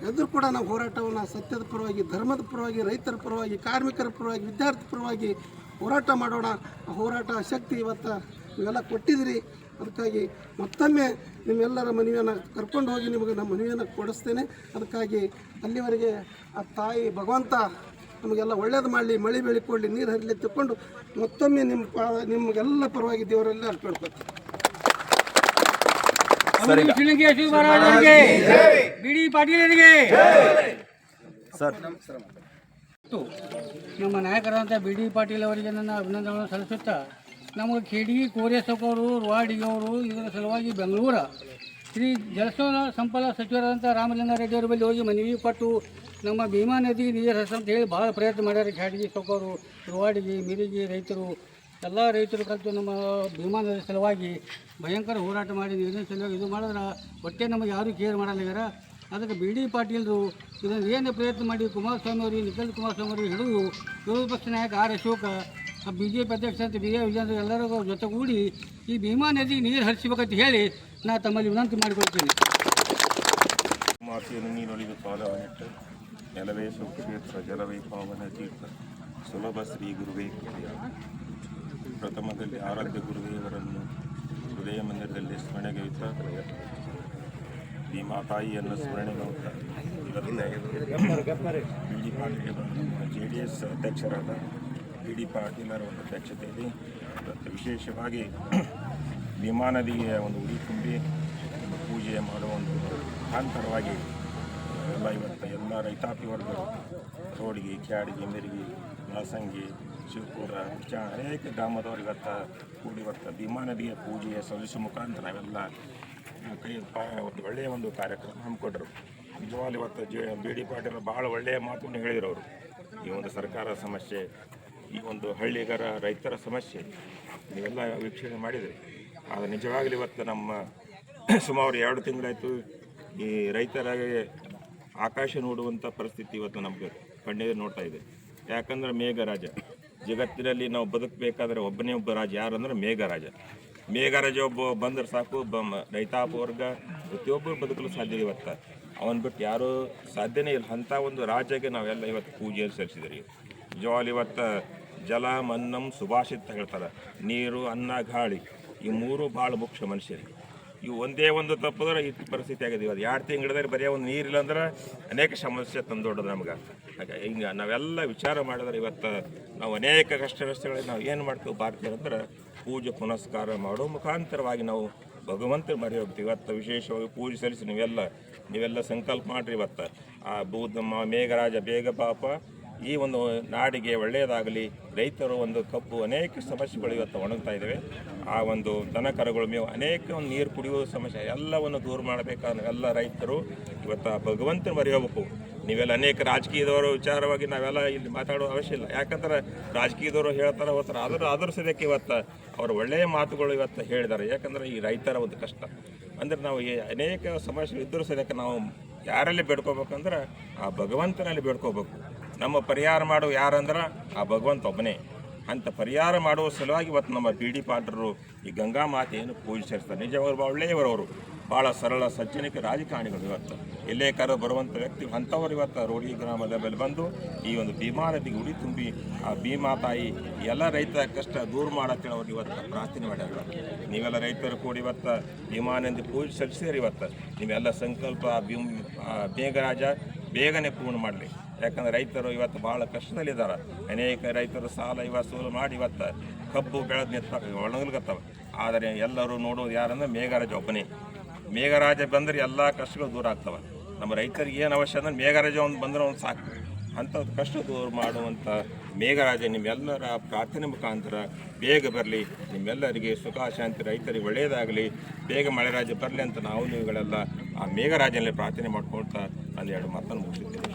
ಎದುರು ಕೂಡ ನಾವು ಹೋರಾಟವನ್ನು ಸತ್ಯದ ಪರವಾಗಿ, ಧರ್ಮದ ಪರವಾಗಿ, ರೈತರ ಪರವಾಗಿ, ಕಾರ್ಮಿಕರ ಪರವಾಗಿ, ವಿದ್ಯಾರ್ಥಿ ಪರವಾಗಿ ಹೋರಾಟ ಮಾಡೋಣ. ಆ ಹೋರಾಟ ಶಕ್ತಿ ಇವತ್ತು ನೀವೆಲ್ಲ ಕೊಟ್ಟಿದ್ದೀರಿ. ಅದಕ್ಕಾಗಿ ಮತ್ತೊಮ್ಮೆ ನಿಮ್ಮೆಲ್ಲರ ಮನವಿಯನ್ನು ಕರ್ಕೊಂಡು ಹೋಗಿ ನಿಮಗೆ ನಮ್ಮ ಮನವಿಯನ್ನು ಕೊಡಿಸ್ತೇನೆ. ಅದಕ್ಕಾಗಿ ಅಲ್ಲಿವರೆಗೆ ಆ ತಾಯಿ ಭಗವಂತ ನಮಗೆಲ್ಲ ಒಳ್ಳೇದು ಮಾಡಲಿ, ಮಳೆ ಬೆಳೆ ಕೊಡಲಿ, ನೀರು ಹರಿಲಿ ತಿಳ್ಕೊಂಡು ಮತ್ತೊಮ್ಮೆ ನಿಮಗೆಲ್ಲ ಪರವಾಗಿ ದೇವರೆಲ್ಲ ಅರ್ಪಿಡ್ಬೇಕು. ಬಿಡಿ ಪಾಟೀಲರಿಗೆ ನಮ್ಮ ನಾಯಕರಾದಂಥ ಬಿ ಡಿ ಪಾಟೀಲ್ ಅವರಿಗೆ ನನ್ನ ಅಭಿನಂದನೆಗಳನ್ನು ಸಲ್ಲಿಸುತ್ತಾ, ನಮಗೆ ಖೇಡ್ಗಿ ಕೋರೇಶ್ ಅವರು, ರುವಾಡಿಯವರು ಇದರ ಸಲುವಾಗಿ ಬೆಂಗಳೂರು ಶ್ರೀ ಜಲಸಂಪನ್ಮೂಲ ಸಚಿವರಾದಂಥ ರಾಮಲಿಂಗಾರೆಡ್ಡಿ ಅವರ ಬಳಿ ಹೋಗಿ ಮನವಿ ಕೊಟ್ಟು ನಮ್ಮ ಭೀಮಾ ನದಿ ನೀರು ಹರಿಸಂತ ಹೇಳಿ ಭಾಳ ಪ್ರಯತ್ನ ಮಾಡ್ಯಾರ. ಖೇಡ್ಗಿ ಸೌಕರು, ರುವಾಡಿಗೆ, ಮಿರಿಗಿ ರೈತರು ಎಲ್ಲ ರೈತರು ಕಲಿತು ನಮ್ಮ ಭೀಮಾ ನದಿ ಸಲುವಾಗಿ ಭಯಂಕರ ಹೋರಾಟ ಮಾಡಿ ನೀರಿನ ಸಲುವಾಗಿ ಇದು ಮಾಡಿದ್ರೆ ಒಟ್ಟೆ ನಮಗೆ ಯಾರೂ ಕೇರ್ ಮಾಡಲಿಗಾರ. ಅದಕ್ಕೆ ಬಿ ಡಿ ಪಾಟೀಲರು ಇದನ್ನು ಏನು ಪ್ರಯತ್ನ ಮಾಡಿ ಕುಮಾರಸ್ವಾಮಿ ಅವರಿಗೆ, ನಿಖಿಲ್ ಕುಮಾರಸ್ವಾಮಿ ಅವರಿಗೆ ಹಿಡಿದು ವಿರೋಧ ಪಕ್ಷ ನಾಯಕ ಆರ್ ಅಶೋಕ, BJP ಅಧ್ಯಕ್ಷ ಅಂತ BA ವಿಜೇಂದ್ರ ಎಲ್ಲರಿಗೂ ಜೊತೆಗೂಡಿ ಈ ಭೀಮಾ ನದಿಗೆ ನೀರು ಹರಿಸಬೇಕಂತ ಹೇಳಿ ನಾ ತಮ್ಮಲ್ಲಿ ವಿನಂತಿ ಮಾಡಿಕೊಳ್ತೀನಿ. ಮಾತೆಯನ್ನು ನೀನೊಲಿದು ಪಾದವನಿಟ್ಟು ನೆಲವೇ ಸುಕ್ಷೇತ್ರ ಜಲವೇ ಪಾವನ ತೀರ್ಥ ಸುಲಭ ಶ್ರೀ ಗುರುವೇ ಕೃಪೆಯ. ಪ್ರಥಮದಲ್ಲಿ ಆರಾಧ್ಯ ಗುರುದೇವರನ್ನು ಹೃದಯ ಮಂದಿರದಲ್ಲಿ ಸ್ಮರಣೆಗೈತಾ ಭೀಮಾ ತಾಯಿಯನ್ನು ಸ್ಮರಣೆ ಮಾಡುತ್ತಾ ಬಿ ಡಿ ಪಾಟೀಲ್ JDS ಅಧ್ಯಕ್ಷರಾದ ಬಿ ಡಿ ಪಾಟೀಲರ ಒಂದು ಅಧ್ಯಕ್ಷತೆಯಲ್ಲಿ ಇವತ್ತು ವಿಶೇಷವಾಗಿ ಭೀಮಾ ನದಿಗೆ ಒಂದು ಉಡಿ ತುಂಬಿ ಒಂದು ಪೂಜೆ ಮಾಡುವ ಒಂದು ಮುಖಾಂತರವಾಗಿ ಎಲ್ಲ ಇವತ್ತು ಎಲ್ಲ ರೈತಾಪಿ ವರ್ಗ ರೋಡಿಗೆ, ಕ್ಯಾಡಿಗೆ, ಮಿರಿಗಿ, ನಾಸಂಗಿ, ಶಿವಪುರ, ಅನೇಕ ಗ್ರಾಮದವರು ಇವತ್ತು ಕೂಡಿ ಇವತ್ತು ಭೀಮಾ ನದಿಯ ಪೂಜೆಯ ಸಲ್ಲಿಸುವ ಮುಖಾಂತರ ನಾವೆಲ್ಲ ಒಂದು ಒಳ್ಳೆಯ ಒಂದು ಕಾರ್ಯಕ್ರಮ ಹಮ್ಮಿಕೊಂಡರು. ನಿಜವಾಗ್ಲೂ ಇವತ್ತು ಬಿ ಡಿ ಪಾಟೀಲ್ ಭಾಳ ಒಳ್ಳೆಯ ಮಾತನ್ನು ಹೇಳಿದರು. ಅವರು ಈ ಒಂದು ಸರ್ಕಾರ ಸಮಸ್ಯೆ, ಈ ಒಂದು ಹಳ್ಳಿಗರ ರೈತರ ಸಮಸ್ಯೆ ನೀವೆಲ್ಲ ವೀಕ್ಷಣೆ ಮಾಡಿದರೆ. ಆದರೆ ನಿಜವಾಗಲೂ ಇವತ್ತು ನಮ್ಮ ಸುಮಾರು 2 ತಿಂಗಳಾಯಿತು ಈ ರೈತರಾಗಿ ಆಕಾಶ ನೋಡುವಂಥ ಪರಿಸ್ಥಿತಿ ಇವತ್ತು ನಮಗೆ ಕಣ್ಣೆದುರು ನೋಡ್ತಾ ಇದೆ. ಯಾಕಂದರೆ ಮೇಘರಾಜ ಜಗತ್ತಿನಲ್ಲಿ ನಾವು ಬದುಕಬೇಕಾದ್ರೆ ಒಬ್ಬನೇ ಒಬ್ಬ ರಾಜ, ಯಾರಂದ್ರೆ ಮೇಘರಾಜ. ಮೇಘರಾಜ ಒಬ್ಬ ಬಂದರೆ ಸಾಕು, ರೈತಾಪ ವರ್ಗ ಪ್ರತಿಯೊಬ್ಬರು ಬದುಕಲು ಸಾಧ್ಯ. ಇವತ್ತು ಅವನು ಬಿಟ್ಟು ಯಾರೂ ಸಾಧ್ಯನೇ ಇಲ್ಲ. ಅಂಥ ಒಂದು ರಾಜ್ಯಕ್ಕೆ ನಾವೆಲ್ಲ ಇವತ್ತು ಪೂಜೆಯನ್ನು ಸಲ್ಲಿಸಿದ್ರಿ. ನಿಜವಾಗ್ಲೂ ಇವತ್ತು ಜಲ ಮನ್ನಂ ಸುಭಾಷಿತ ಹೇಳ್ತಾರೆ, ನೀರು ಅನ್ನ ಗಾಳಿ ಈ ಮೂರು ಭಾಳ ಮುಖ್ಯ ಮನುಷ್ಯರಿಗೆ. ಇವು ಒಂದೇ ಒಂದು ತಪ್ಪಿದ್ರೆ ಈ ಪರಿಸ್ಥಿತಿ ಆಗಿದೆ. ಇವತ್ತು 2 ತಿಂಗಳಲ್ಲಿ ಬರೀ ಒಂದು ನೀರಿಲ್ಲ ಅಂದ್ರೆ ಅನೇಕ ಸಮಸ್ಯೆ ತಂದೊಡ್ಡದು ನಮ್ಗೆ. ಹಾಗೆ ಹಿಂಗೆ ನಾವೆಲ್ಲ ವಿಚಾರ ಮಾಡಿದ್ರೆ ಇವತ್ತು ನಾವು ಅನೇಕ ಕಷ್ಟಗಳಿಗೆ ನಾವು ಏನು ಮಾಡ್ತೀವಿ ಭಾರತೀಯರಂದ್ರೆ ಪೂಜೆ ಪುನಸ್ಕಾರ ಮಾಡೋ ಮುಖಾಂತರವಾಗಿ ನಾವು ಭಗವಂತ ಮರಿ ಹೋಗ್ತೀವಿ. ಇವತ್ತು ವಿಶೇಷವಾಗಿ ಪೂಜೆ ಸಲ್ಲಿಸಿ ನೀವೆಲ್ಲ ಸಂಕಲ್ಪ ಮಾಡಿರಿ. ಇವತ್ತು ಆ ಮೇಘರಾಜ ಬೇಗ ಪಾಪ ಈ ಒಂದು ನಾಡಿಗೆ ಒಳ್ಳೆಯದಾಗಲಿ. ರೈತರು ಒಂದು ಕಬ್ಬು ಅನೇಕ ಸಮಸ್ಯೆಗಳು ಇವತ್ತು ಒಣಗ್ತಾ ಇದ್ದಾವೆ. ಆ ಒಂದು ದನ ಕರುಗಳು ಮೇವು ಅನೇಕ ಒಂದು ನೀರು ಕುಡಿಯುವ ಸಮಸ್ಯೆ ಎಲ್ಲವನ್ನು ದೂರ ಮಾಡಬೇಕಾದ್ರೆ ಎಲ್ಲ ರೈತರು ಇವತ್ತು ಭಗವಂತನ ಮರಿ ಹೋಗ್ಬೇಕು. ನೀವೆಲ್ಲ ಅನೇಕ ರಾಜಕೀಯದವರು ವಿಚಾರವಾಗಿ ನಾವೆಲ್ಲ ಇಲ್ಲಿ ಮಾತಾಡೋ ಅವಶ್ಯ ಇಲ್ಲ. ಯಾಕಂದ್ರೆ ರಾಜಕೀಯದವರು ಹೇಳ್ತಾರೆ ಹೋಗ್ತಾರೆ, ಅದ್ರ ಸದ್ಯಕ್ಕೆ ಇವತ್ತು ಅವರು ಒಳ್ಳೆಯ ಮಾತುಗಳು ಇವತ್ತು ಹೇಳಿದ್ದಾರೆ. ಯಾಕಂದ್ರೆ ಈ ರೈತರ ಒಂದು ಕಷ್ಟ ಅಂದರೆ ನಾವು ಅನೇಕ ಸಮಸ್ಯೆ ಇದ್ದರೂ ಸದ್ಯಕ್ಕೆ ನಾವು ಯಾರಲ್ಲಿ ಬೇಡ್ಕೋಬೇಕಂದ್ರೆ ಆ ಭಗವಂತನಲ್ಲಿ ಬೇಡ್ಕೋಬೇಕು. ನಮ್ಮ ಪರಿಹಾರ ಮಾಡೋ ಯಾರಂದ್ರೆ ಆ ಭಗವಂತ ಒಬ್ಬನೇ. ಅಂಥ ಪರಿಹಾರ ಮಾಡುವ ಸಲುವಾಗಿ ಇವತ್ತು ನಮ್ಮ ಬಿ ಡಿ ಪಾಟರು ಈ ಗಂಗಾ ಮಾತೆಯನ್ನು ಪೂಜಿಸ್ತಾರೆ. ನಿಜವಾಗ್ಲೂ ಒಳ್ಳೆಯವರವರು, ಭಾಳ ಸರಳ ಸಜ್ಜನಿಕ ರಾಜಕಾರಣಿಗಳು. ಇವತ್ತು ಎಲ್ಲೇ ಬರುವಂಥ ವ್ಯಕ್ತಿ ಅಂಥವ್ರು ಇವತ್ತು ರೋಡಿ ಗ್ರಾಮದ ಮೇಲೆ ಬಂದು ಈ ಒಂದು ಭೀಮಾ ನದಿಗೆ ಉಡಿ ತುಂಬಿ ಆ ಭೀಮಾ ತಾಯಿ ಎಲ್ಲ ರೈತರ ಕಷ್ಟ ದೂರ ಮಾಡತ್ತೇಳಿ ಅವ್ರಿಗೆ ಇವತ್ತು ಪ್ರಾರ್ಥನೆ ಮಾಡ್ಯಾರ. ನೀವೆಲ್ಲ ರೈತರು ಕೂಡಿ ಇವತ್ತು ಭೀಮಾ ನದಿ ಪೂಜೆ ಸಲ್ಲಿಸಿರಿ. ಇವತ್ತು ನೀವೆಲ್ಲ ಸಂಕಲ್ಪ ಮೇಘರಾಜ ಬೇಗನೆ ಪೂರ್ಣ ಮಾಡಲಿ. ಯಾಕಂದರೆ ರೈತರು ಇವತ್ತು ಭಾಳ ಕಷ್ಟದಲ್ಲಿದ್ದಾರೆ. ಅನೇಕ ರೈತರು ಸಾಲ ವಸೂಲು ಮಾಡಿ ಇವತ್ತು ಕಬ್ಬು ಬೆಳೆದು ಒಣಗಲ್ಗತ್ತವೆ. ಆದರೆ ಎಲ್ಲರೂ ನೋಡೋದು ಯಾರಂದ್ರೆ ಮೇಘರಾಜ ಒಬ್ಬನೇ. ಮೇಘರಾಜ ಬಂದರೆ ಎಲ್ಲ ಕಷ್ಟಗಳು ದೂರ ಆಗ್ತವೆ. ನಮ್ಮ ರೈತರಿಗೆ ಏನು ಅವಶ್ಯ ಅಂದ್ರೆ ಮೇಘರಾಜ ಒಂದು ಬಂದರೆ ಒಂದು ಸಾಕು. ಅಂಥದ್ದು ಕಷ್ಟ ದೂರ ಮಾಡುವಂಥ ಮೇಘರಾಜ ನಿಮ್ಮೆಲ್ಲರ ಪ್ರಾರ್ಥನೆ ಮುಖಾಂತರ ಬೇಗ ಬರಲಿ. ನಿಮ್ಮೆಲ್ಲರಿಗೆ ಸುಖ ಶಾಂತಿ, ರೈತರಿಗೆ ಒಳ್ಳೆಯದಾಗಲಿ, ಬೇಗ ಮಳೆರಾಜ ಬರಲಿ ಅಂತ ನಾವು ನೀವುಗಳೆಲ್ಲ ಆ ಮೇಘರಾಜನಲ್ಲಿ ಪ್ರಾರ್ಥನೆ ಮಾಡ್ಕೊಳ್ತಾ ನಾನು 2 ಮಾತನ್ನು ಮುಗಿಸಿದ್ದೇನೆ.